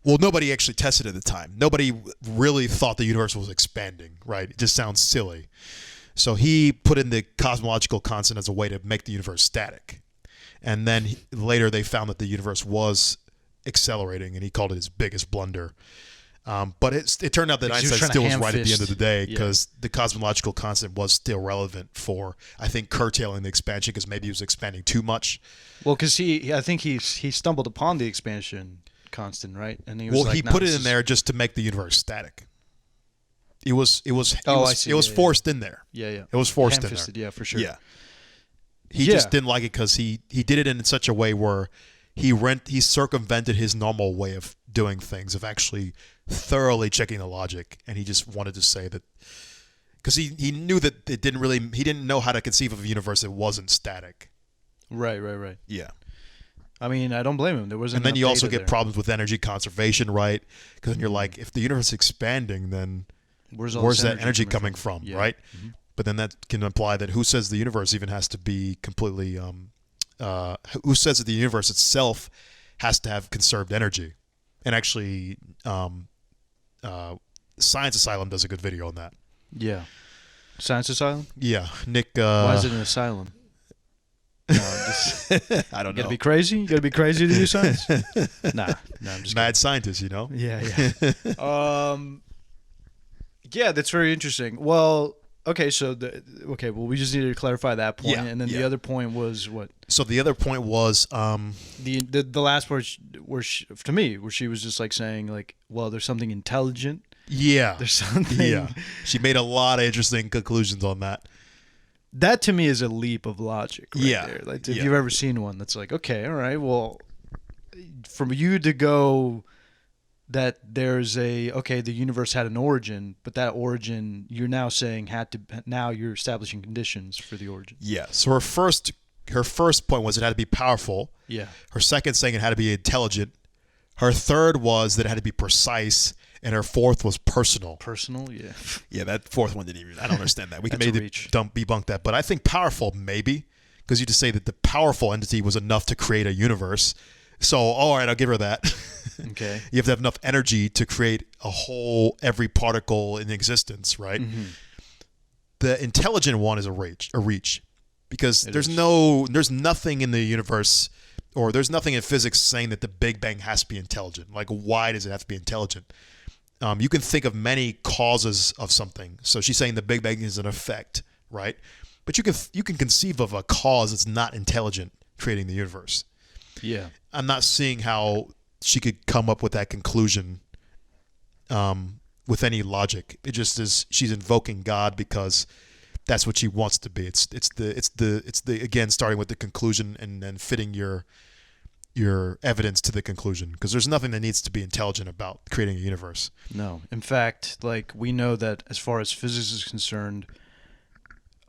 well, nobody actually tested at the time. Nobody really thought the universe was expanding, right? It just sounds silly. So he put in the cosmological constant as a way to make the universe static. And then later they found that the universe was accelerating, and he called it his biggest blunder. But it turned out that Einstein still was right at the end of the day, because the cosmological constant was still relevant for, I think, curtailing the expansion, because maybe he was expanding too much. Well, because I think he stumbled upon the expansion constant, right? And he was he put it in there just to make the universe static. It was forced in there. Yeah, yeah. It was forced in there. Yeah, for sure. Yeah. He just didn't like it because he did it in such a way where he circumvented his normal way of doing things, of actually thoroughly checking the logic, and he just wanted to say that because he knew that he didn't know how to conceive of a universe that wasn't static. Right. Yeah. I mean, I don't blame him. There wasn't. And then you also get there. problems with energy conservation, right? Because then you're like, if the universe is expanding, then where's that energy coming from, yeah. right? Mm-hmm. But then that can imply that who says the universe even has to be completely, who says that the universe itself has to have conserved energy? And actually, Science Asylum does a good video on that. Yeah. Science Asylum? Yeah. Nick. Why is it an asylum? No, I don't know. You gotta be crazy? You gotta be crazy to do science? Nah, I'm just mad scientist, you know? Yeah. Yeah, that's very interesting. Well, okay, we just needed to clarify that point, and then the other point was what? So the other point was the last part where she was just like saying like, well, there's something intelligent. Yeah. There's something. Yeah. She made a lot of interesting conclusions on that. That to me is a leap of logic right there. Like if Yeah. you've ever seen one that's like, okay, all right, well, from you to go that there's the universe had an origin, but that origin you're now saying now you're establishing conditions for the origin. Yeah. So her first point was it had to be powerful. Yeah. Her second saying it had to be intelligent. Her third was that it had to be precise. And her fourth was personal. Personal, yeah. Yeah, that fourth one didn't even. I don't understand that. We can That's maybe debunk that, but I think powerful maybe, because you just say that the powerful entity was enough to create a universe. So, all right, I'll give her that. Okay. You have to have enough energy to create every particle in existence, right? Mm-hmm. The intelligent one is a reach, because there's nothing in the universe, or there's nothing in physics saying that the Big Bang has to be intelligent. Like, why does it have to be intelligent? You can think of many causes of something. So she's saying the Big Bang is an effect, right? But you can conceive of a cause that's not intelligent creating the universe. Yeah. I'm not seeing how she could come up with that conclusion with any logic. It just is, she's invoking God because that's what she wants to be. It's the again, starting with the conclusion and then fitting your evidence to the conclusion, because there's nothing that needs to be intelligent about creating a universe. No. In fact, like, we know that as far as physics is concerned,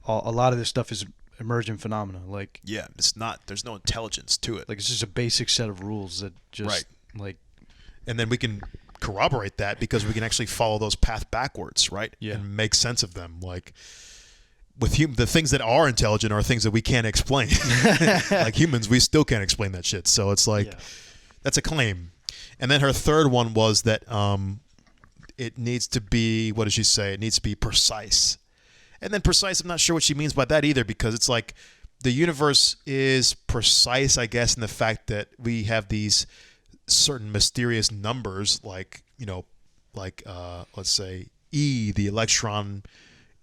a lot of this stuff is emergent phenomena. Like, yeah, there's no intelligence to it. Like, it's just a basic set of rules that just like, and then we can corroborate that because we can actually follow those paths backwards, right? Yeah. And make sense of them. Like, with the things that are intelligent are things that we can't explain. Like humans, we still can't explain that shit. So it's like, that's a claim. And then her third one was that it needs to be, what does she say? It needs to be precise. And then precise, I'm not sure what she means by that either, because it's like the universe is precise, I guess, in the fact that we have these certain mysterious numbers, like let's say E, the electron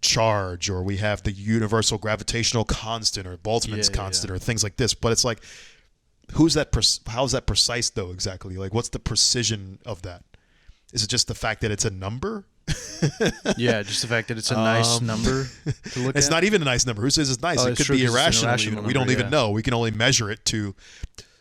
charge, or we have the universal gravitational constant or Boltzmann's constant or things like this. But it's like, how's that precise though exactly? Like, what's the precision of that? Is it just the fact that it's a number? Yeah, just the fact that it's a nice number to look at. It's not even a nice number. Who says it's nice? It could be irrational. We don't even know. We can only measure it to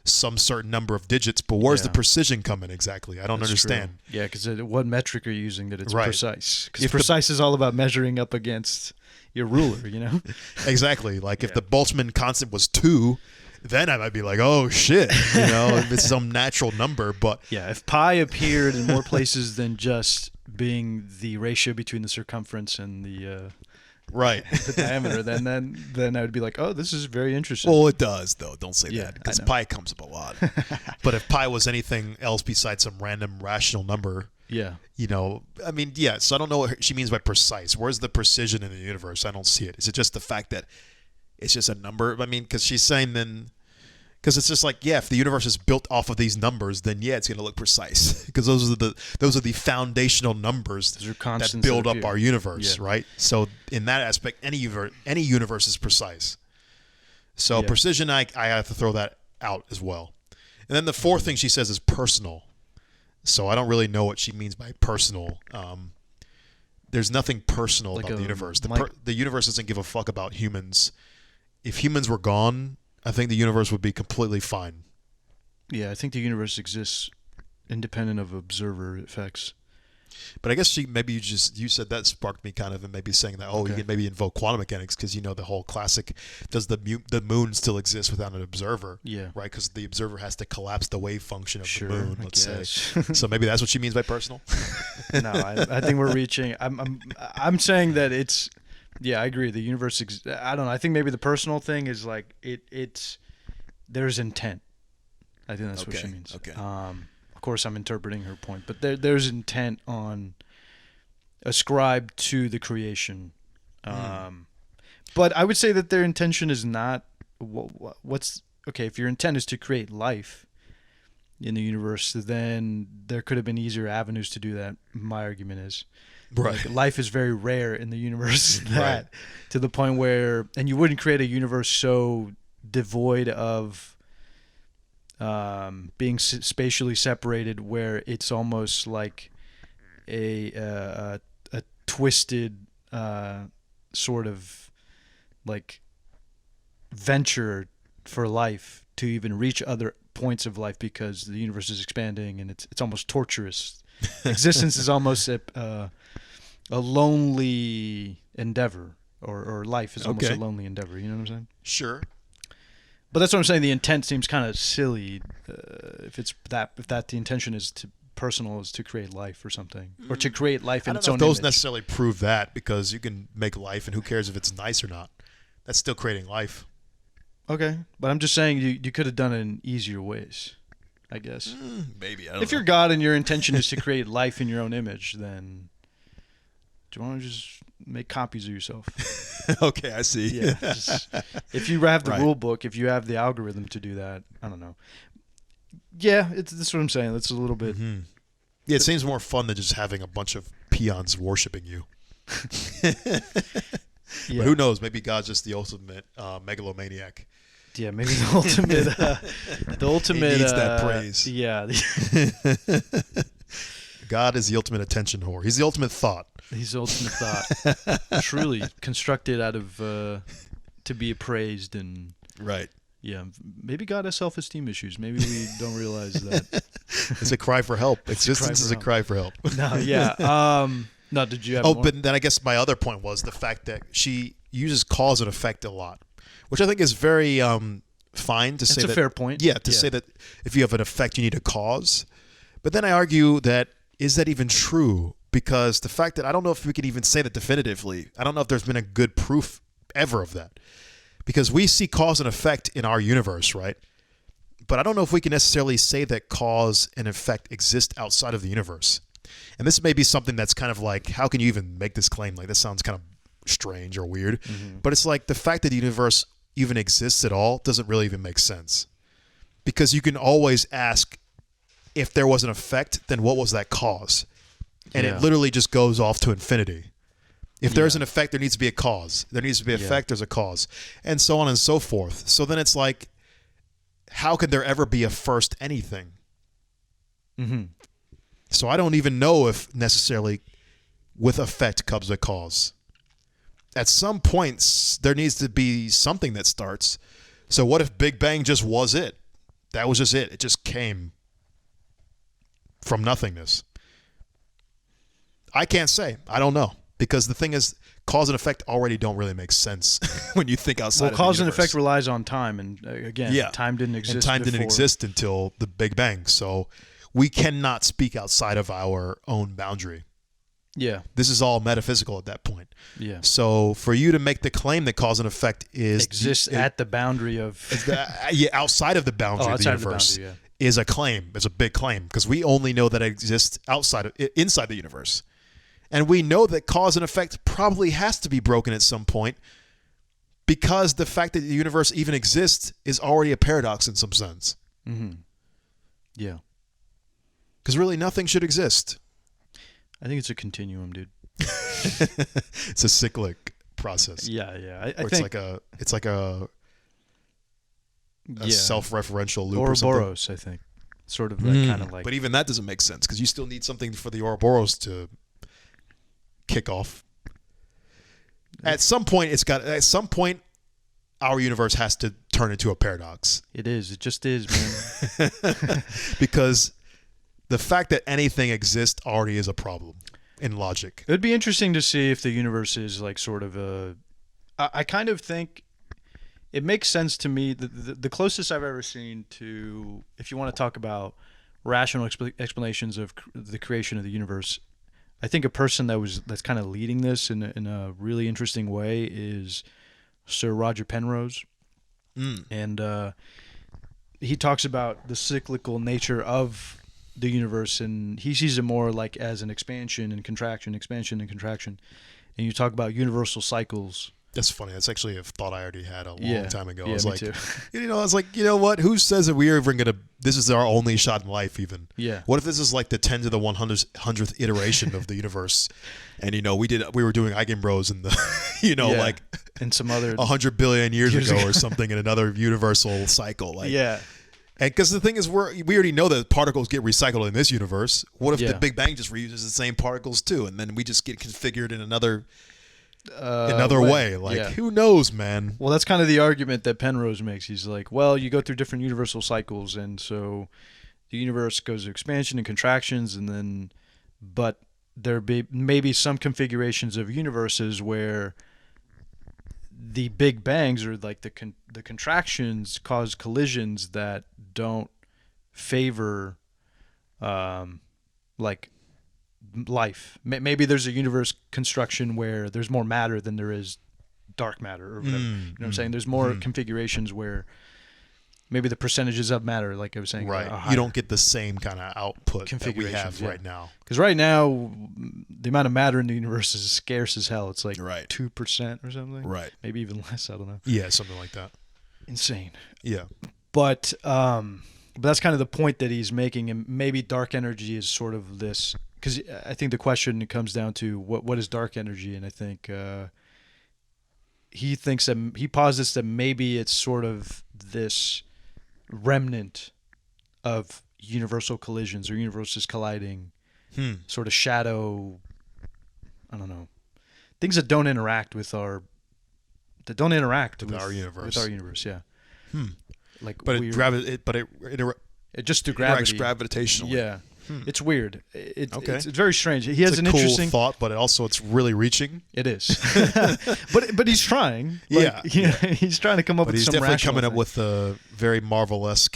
some certain number of digits, but where's the precision come in exactly? I don't understand. True. Yeah, because what metric are you using that it's precise? Because precise is all about measuring up against your ruler, you know? Exactly. Like if the Boltzmann constant was 2, then I might be like, oh shit, you know, if it's some natural number. But yeah, if pi appeared in more places than just being the ratio between the circumference and the the diameter, then I would be like, oh, this is very interesting. Well, it does though. Don't say that, because pi comes up a lot. But if pi was anything else besides some random rational number, you know, I mean, so I don't know what she means by precise. Where's the precision in the universe? I don't see it. Is it just the fact that it's just a number? I mean, because she's saying then, because it's just like, if the universe is built off of these numbers, then it's going to look precise, because those are the foundational numbers that build up our universe, right? So in that aspect, any universe is precise. So precision, I have to throw that out as well. And then the fourth thing she says is personal. So I don't really know what she means by personal. There's nothing personal about the universe. The universe doesn't give a fuck about humans. If humans were gone, I think the universe would be completely fine. Yeah, I think the universe exists independent of observer effects. But I guess you said that sparked me kind of, and maybe saying that, you can maybe invoke quantum mechanics, because, you know, the whole classic, does the moon still exist without an observer? Yeah. Right, because the observer has to collapse the wave function of the moon, let's say. So maybe that's what she means by personal? No, I think we're reaching, I'm saying that it's, I agree. The universe, I don't know. I think maybe the personal thing is like there's intent. I think that's what she means. Okay. Of course, I'm interpreting her point, but there's intent ascribed to the creation. But I would say that their intention is not if your intent is to create life in the universe, then there could have been easier avenues to do that. My argument is. Right. Like, life is very rare in the universe to the point where, and you wouldn't create a universe so devoid of being spatially separated, where it's almost like a twisted sort of like venture for life to even reach other points of life, because the universe is expanding and it's almost torturous. Existence is almost a lonely endeavor, or life is almost a lonely endeavor. You know what I'm saying? Sure. But that's what I'm saying. The intent seems kind of silly if the intention is personal, is to create life or something, or to create life in its own image. Those necessarily prove that, because you can make life, and who cares if it's nice or not? That's still creating life. Okay, but I'm just saying you could have done it in easier ways, I guess. Maybe. I don't know. If you're God and your intention is to create life in your own image, then do you want to just make copies of yourself? Okay, I see. Yeah. If you have the rule book, if you have the algorithm to do that, I don't know. Yeah, that's what I'm saying. That's a little bit. Mm-hmm. Yeah, it seems more fun than just having a bunch of peons worshiping you. But who knows? Maybe God's just the ultimate megalomaniac. Yeah, maybe the ultimate. He needs that praise. Yeah. God is the ultimate attention whore. He's the ultimate thought. He's the ultimate thought. Truly constructed out of to be appraised and. Right. Yeah, maybe God has self-esteem issues. Maybe we don't realize that. It's a cry for help. Existence is a cry for help. No, yeah. No, did you have more? But then I guess my other point was the fact that she uses cause and effect a lot, which I think is very fine to say. It's a fair point. Yeah, to say that if you have an effect, you need a cause. But then I argue that, is that even true? Because the fact that I don't know if we can even say that definitively. I don't know if there's been a good proof ever of that. Because we see cause and effect in our universe, right? But I don't know if we can necessarily say that cause and effect exist outside of the universe. And this may be something that's kind of like, how can you even make this claim? Like, this sounds kind of strange or weird. Mm-hmm. But it's like the fact that the universe even exists at all doesn't really even make sense. Because you can always ask if there was an effect, then what was that cause? And Yeah. it literally just goes off to infinity. If there's Yeah. an effect, there needs to be a cause. There needs to be an Yeah. effect, there's a cause. And so on and so forth. So then it's like, how could there ever be a first anything? Mm-hmm. So I don't even know if necessarily with effect comes a cause. At some points, there needs to be something that starts. So what if Big Bang just was it? That was just it. It just came from nothingness. I can't say. I don't know. Because the thing is, cause and effect already don't really make sense when you think outside Well, of the cause and universe. effect relies on time, and again, Yeah. time didn't exist. And time didn't before. exist until the Big Bang. So we cannot speak outside of our own boundary. Yeah, This is all metaphysical at that point. yeah. So for you to make the claim that cause and effect Exists at the boundary of outside of the boundary of the outside of the universe boundary, is a claim. It's a big claim because we only know that it exists inside the universe. And we know that cause and effect probably has to be broken at some point because the fact that the universe even exists is already a paradox in some sense. Mm-hmm. Yeah, Because really nothing should exist. I think it's a continuum, dude. It's a cyclic process. Yeah, yeah. I Or think it's like a yeah. self-referential loop or something. Ouroboros, I think, sort of that kind of like. But even that doesn't make sense because you still need something for the Ouroboros to kick off. At some point, our universe has to turn into a paradox It is. It just is, man. because the fact that anything exists already is a problem in logic. It would be interesting to see if the universe is like sort of a. I kind of think it makes sense to me. The closest I've ever seen to, if you want to talk about rational explanations of the creation of the universe, I think a person that's kind of leading this in a really interesting way is Sir Roger Penrose, and he talks about the cyclical nature of the universe, and he sees it more like as an expansion and contraction, and you talk about universal cycles. That's funny. That's actually a thought I already had a long Yeah. time ago. Yeah, I was me like, too. I was like, you know what? Who says that we're even gonna? This is our only shot in life. Even. Yeah. What if this is like the 10 to the 100th iteration of the universe, and we were doing Eigenbros in the, Yeah. like and some other 100 billion years ago ago. or something in another universal cycle. Like, yeah. And because the thing is, we already know that particles get recycled in this universe. What if Yeah. the Big Bang just reuses the same particles too, and then we just get configured in another way? Like, yeah. who knows, man? Well, that's kind of the argument that Penrose makes. He's like, well, you go through different universal cycles, and so the universe goes to expansion and contractions, and then, but there may be some configurations of universes where the big bangs or like the contractions cause collisions that don't favor, like life. Maybe there's a universe construction where there's more matter than there is dark matter or whatever. You know what I'm saying? There's more configurations where maybe the percentages of matter, like I was saying, Right. You don't get the same kind of output that we Configurations, have yeah. right now. because right now the amount of matter in the universe is scarce as hell. It's like Right. 2% or something. Right. Maybe even less. I don't know. Yeah, something like that. Insane. Yeah. But that's kind of the point that he's making, and maybe dark energy is sort of this, because I think the question comes down to what is dark energy, and I think he thinks that he posits that maybe it's sort of this remnant of universal collisions or universes colliding, sort of shadow. I don't know, things that don't interact with our with our universe. With our universe, yeah. Like, But weird. it Just through interacts gravity. gravitationally. Yeah, it's weird. Okay. It's very strange. He has It's a an cool interesting thought, but it's really reaching. It is, but he's trying. Yeah, he's trying to come up But with he's some definitely rational coming up thing. with a very Marvel-esque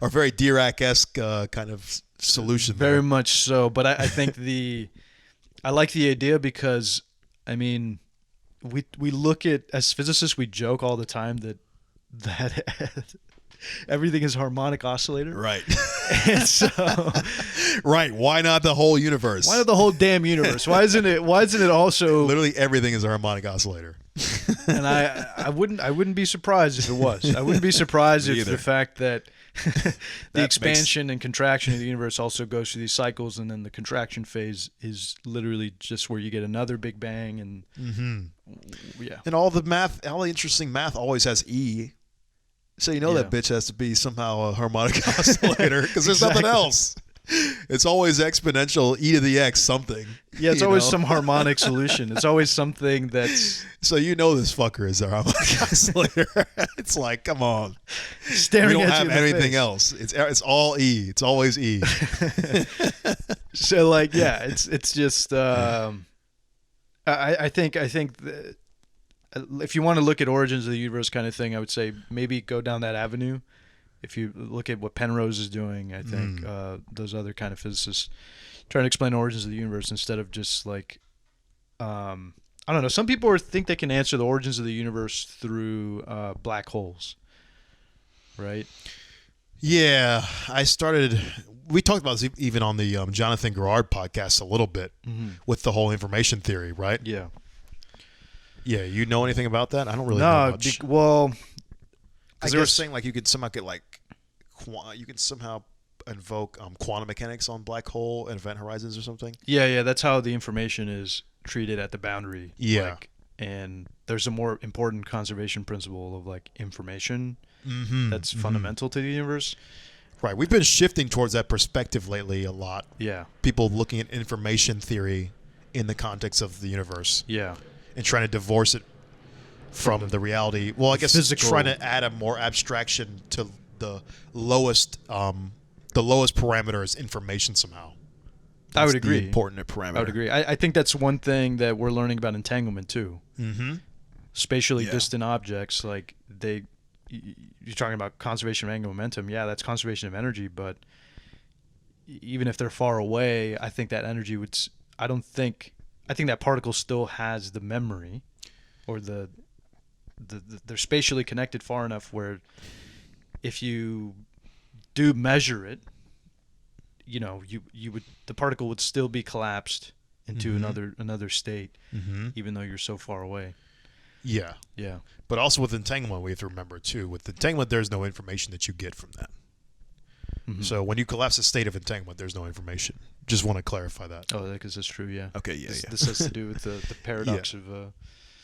or very Dirac-esque kind of solution. Very there. much so. But I think I like the idea because, I mean, we look at, as physicists, we joke all the time that everything is harmonic oscillator. Right. And so Right. Why not the whole universe? why not the whole damn universe? Why isn't it also? Literally everything is a harmonic oscillator. And I wouldn't be surprised if it was. I wouldn't be surprised Me if either. the fact that the expansion and contraction of the universe also goes through these cycles, and then the contraction phase is literally just where you get another Big Bang, and yeah. And all the interesting math always has E. So that bitch has to be somehow a harmonic oscillator because there's nothing else. It's always exponential e to the x something. Yeah, it's always some harmonic solution. It's always something that's... So this fucker is a harmonic oscillator. It's like, come on. Staring we don't at you have in the anything face. else. It's all E. It's always E. So like, yeah, it's just... I think that if you want to look at origins of the universe kind of thing, I would say maybe go down that avenue. If you look at what Penrose is doing, I think those other kind of physicists trying to explain origins of the universe instead of just like, I don't know. Some people think they can answer the origins of the universe through black holes, right? Yeah, we talked about this even on the Jonathan Garrard podcast a little bit with the whole information theory, right? Yeah. Yeah, you know anything about that? I don't really know much. Because they were saying like you could somehow get like you can somehow invoke quantum mechanics on black hole and event horizons or something. Yeah, that's how the information is treated at the boundary. Yeah, and there's a more important conservation principle of like information that's fundamental to the universe. Right, we've been shifting towards that perspective lately a lot. Yeah, people looking at information theory in the context of the universe. Yeah, and trying to divorce it from the reality. Well, I guess trying to add a more abstraction to the lowest parameter is information somehow. I would agree. The important parameter. I would agree. I think that's one thing that we're learning about entanglement too. Spatially distant objects, like you're talking about conservation of angular momentum. Yeah, that's conservation of energy, but even if they're far away, I think that energy would. I think that particle still has the memory, or they're spatially connected far enough where if you do measure it, the particle would still be collapsed into another state, even though you're so far away. Yeah. But also with entanglement, we have to remember too. With entanglement, there's no information that you get from that. So when you collapse a state of entanglement, there's no information. Just want to clarify that. Oh, because that's true. Yeah. Okay. Yeah. This has to do with the paradox of.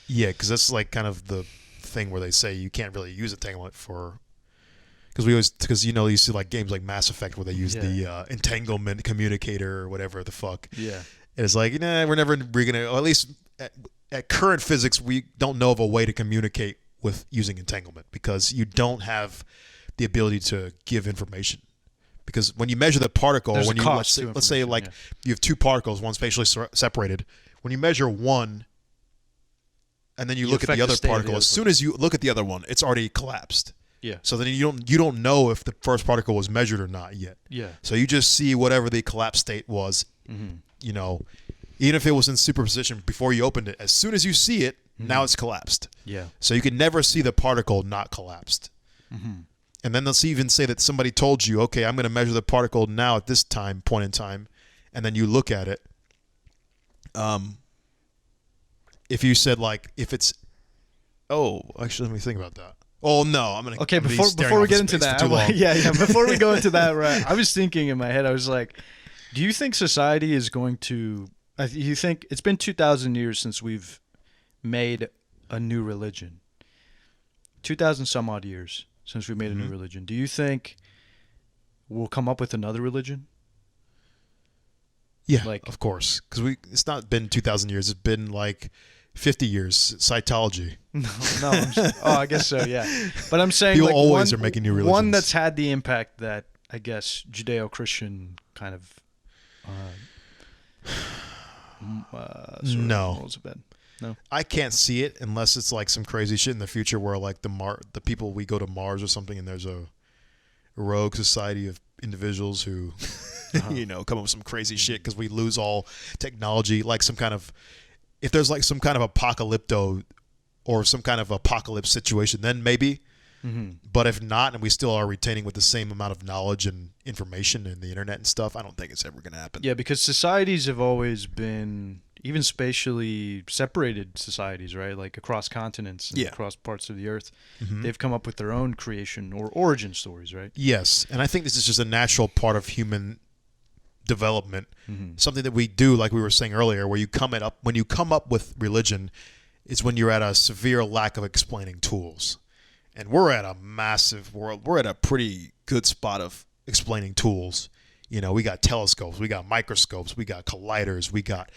Yeah, because that's like kind of the thing where they say you can't really use entanglement for. Because you see like games like Mass Effect where they use the entanglement communicator or whatever the fuck. Yeah. And it's like, we're gonna, or at least at current physics, we don't know of a way to communicate with using entanglement because you don't have the ability to give information. Because when you measure the particle, let's say you have two particles, one spatially separated. When you measure one, and then you look at the other particle, as soon as you look at the other one, it's already collapsed. Yeah. So then you don't know if the first particle was measured or not yet. Yeah. So you just see whatever the collapsed state was. Even if it was in superposition before you opened it, as soon as you see it, now it's collapsed. Yeah. So you can never see the particle not collapsed. And then they'll even say that somebody told you, okay, I'm going to measure the particle now at this point in time, and then you look at it. If you said if it's, actually, let me think about that. Oh no, I'm gonna. Okay, before we get into that, before we go into that, right? I was thinking in my head, I was like, do you think society is going to? You think it's been 2,000 years since we've made a new religion? 2,000 some odd years since we made a new religion. Do you think we'll come up with another religion? Yeah, of course, because it's not been 2,000 years. It's been 50 years. Scientology. No. I guess so. Yeah, but I'm saying people always are making new religions. One that's had the impact that I guess Judeo-Christian kind of. No. No, I can't see it unless it's some crazy shit in the future where the people we go to Mars or something, and there's a rogue society of individuals who, come up with some crazy shit because we lose all technology, if there's some kind of apocalypto or some kind of apocalypse situation, then maybe. But if not, and we still are retaining with the same amount of knowledge and information and the internet and stuff, I don't think it's ever going to happen. Yeah, because societies have always been, even spatially separated societies, right? Like across continents and Yeah. across parts of the earth, they've come up with their own creation or origin stories, right? Yes, and I think this is just a natural part of human development, something that we do, like we were saying earlier, where when you come up with religion, is when you're at a severe lack of explaining tools, and we're at a massive world. We're at a pretty good spot of explaining tools. You know, we got telescopes, we got microscopes, we got colliders, we got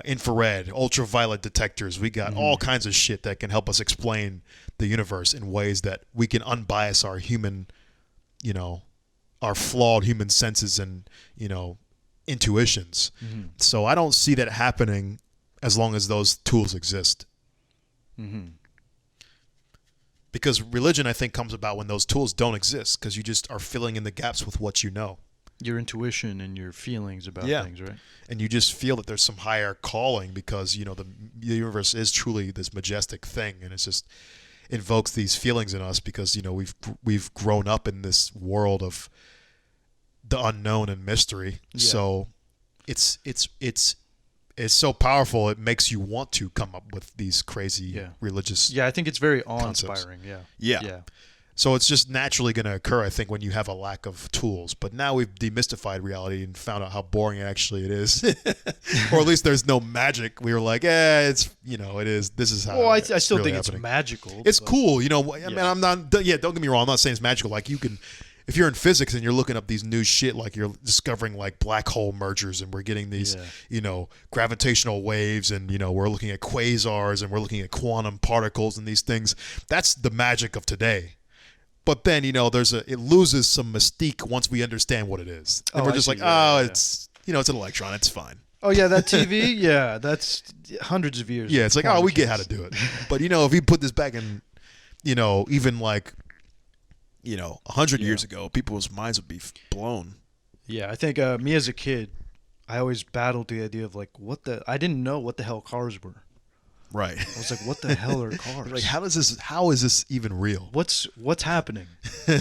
infrared, ultraviolet detectors. We got all kinds of shit that can help us explain the universe in ways that we can unbias our human, you know, our flawed human senses and, you know, intuitions. So I don't see that happening as long as those tools exist. Because religion, I think, comes about when those tools don't exist, because you just are filling in the gaps with what you know. Your intuition and your feelings about things, right? And you just feel that there's some higher calling because, you know, the universe is truly this majestic thing, and it's just invokes these feelings in us because, you know, we've grown up in this world of the unknown and mystery. So it's so powerful, it makes you want to come up with these crazy religious I think it's very concepts. awe-inspiring. Yeah. So it's just naturally going to occur, I think, when you have a lack of tools. But now we've demystified reality and found out how boring actually it is. Or at least there's no magic. We were like, it's, you know, it is. This is how. Well, I it's still really think happening. it's magical. It's cool, you know. I mean, I'm not. Yeah, don't get me wrong. I'm not saying it's magical. Like, you can, if you're in physics and you're looking up these new shit, like you're discovering like black hole mergers, and we're getting these, you know, gravitational waves, and, you know, we're looking at quasars, and we're looking at quantum particles and these things. That's the magic of today. But then, you know, it loses some mystique once we understand what it is. And we're just like, it's, you know, it's an electron. It's fine. Oh, yeah, that TV? That's hundreds of years. Yeah, it's like, we get how to do it. But, you know, if we put this back in, you know, even like, you know, 100 years ago, people's minds would be blown. Yeah, I think me as a kid, I always battled the idea of like, I didn't know what the hell cars were. Right. I was like, what the hell are cars? Like, how is this even real? What's happening?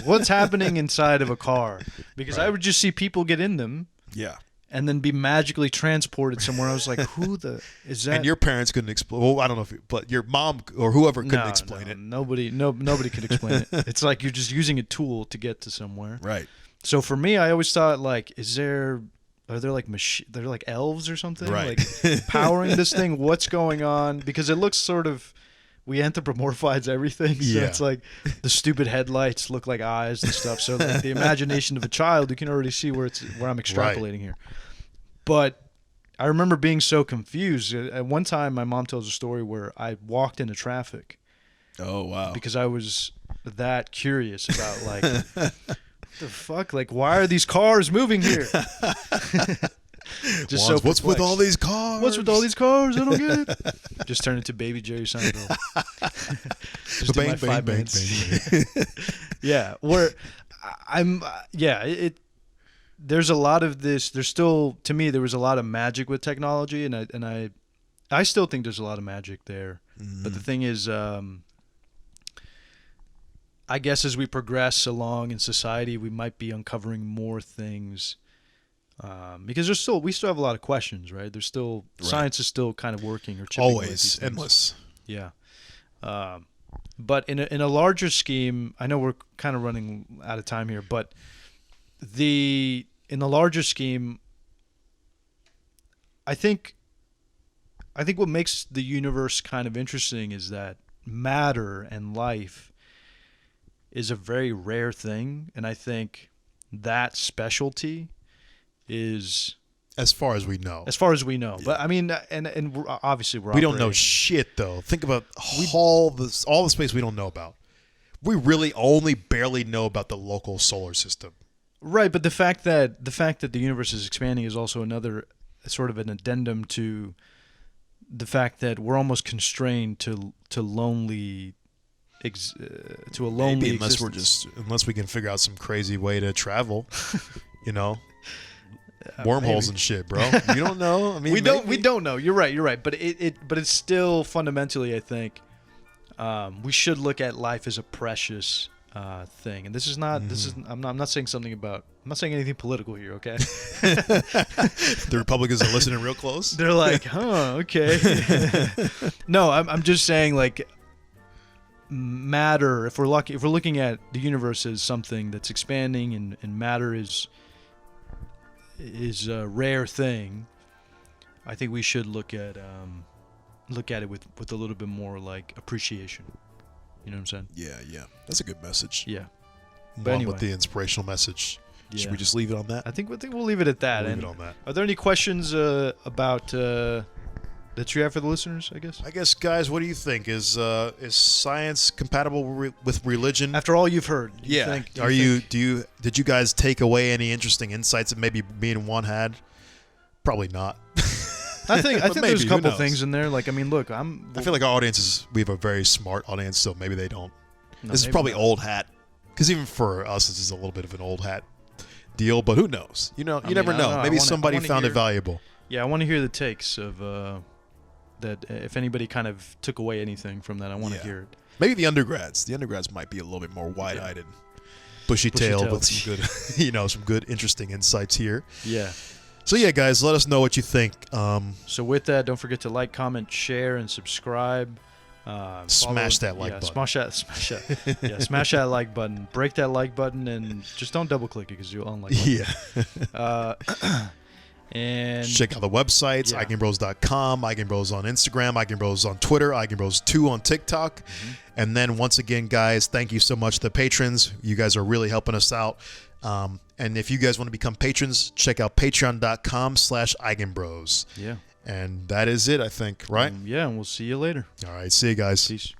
What's happening inside of a car? Because I would just see people get in them. Yeah. And then be magically transported somewhere. I was like, who the is that? And your parents couldn't explain. Well, I don't know but your mom or whoever couldn't explain it. Nobody could explain it. It's like you're just using a tool to get to somewhere. Right. So for me, I always thought, like, are there like they're like elves or something, right, like powering this thing? What's going on? Because it looks sort of, we anthropomorphize everything, so it's like the stupid headlights look like eyes and stuff. So like the imagination of a child, you can already see where I'm extrapolating here. But I remember being so confused. At one time, my mom tells a story where I walked into traffic. Oh wow! Because I was that curious about like. The fuck? Like, why are these cars moving here? Just so what's with all these cars? What's with all these cars? I don't get it. Just turn into Baby Jerry Seinfeld. Just do my 5 minutes. Yeah, where I'm. There's a lot of this. There's still, to me, there was a lot of magic with technology, and I still think there's a lot of magic there. But the thing is, I guess as we progress along in society, we might be uncovering more things because we still have a lot of questions, right? There's still science is still kind of working or chipping away at these things. Endless. Yeah, but in a larger scheme, I know we're kind of running out of time here, but in the larger scheme, I think what makes the universe kind of interesting is that matter and life is a very rare thing, and I think that specialty is as far as we know. Yeah. But I mean, and we're, obviously we don't know shit though. Think about all the space we don't know about. We really only barely know about the local solar system. Right, but the fact that the universe is expanding is also another sort of an addendum to the fact that we're almost constrained to lonely. To a lonely existence. Unless we can figure out some crazy way to travel, you know, wormholes and shit, bro. You don't know. I mean, we don't know. You're right. But it's still fundamentally, I think, we should look at life as a precious thing. And this is not. This is. I'm not saying something about. I'm not saying anything political here. Okay. The Republicans are listening real close. They're like, huh, okay. No, I'm just saying, like, matter. If we're looking at the universe as something that's expanding, and matter is a rare thing, I think we should look at it with a little bit more like appreciation. You know what I'm saying? Yeah. That's a good message. Yeah. But anyway. with the inspirational message. Should Yeah. we just leave it on that? I think we'll leave it at that. Leave And it on that. Are there any questions about that you have for the listeners? I guess. Guys, what do you think? Is science compatible with religion? After all you've heard, Did you guys take away any interesting insights that maybe me and Juan had? Probably not. I think But there's maybe, a who couple knows? things in there. Like, I mean, look, I feel like our audience we have a very smart audience, so maybe they don't. This is probably old hat, because even for us, this is a little bit of an old hat deal. But who knows? You never I don't know. know. Maybe I somebody wanna found it hear- valuable. Yeah, I want to hear the takes of that. If anybody kind of took away anything from that, I want to Yeah. hear it. Maybe the undergrads. The undergrads might be a little bit more wide-eyed and bushy-tailed with some good, some good, interesting insights here. Yeah. So yeah, guys, let us know what you think. So with that, don't forget to like, comment, share, and subscribe. Smash that like button. Smash that. Yeah, smash that like button. Break that like button, and just don't double click it because you'll unlike it. Yeah. And check out the websites, Yeah. Eigenbros.com, Eigenbros on Instagram, Eigenbros on Twitter, Eigenbros2 on TikTok. And then once again, guys, thank you so much to the patrons. You guys are really helping us out. And if you guys want to become patrons, check out patreon.com/Eigenbros. Yeah. And that is it, I think, right? Yeah, and we'll see you later. All right. See you guys. Peace.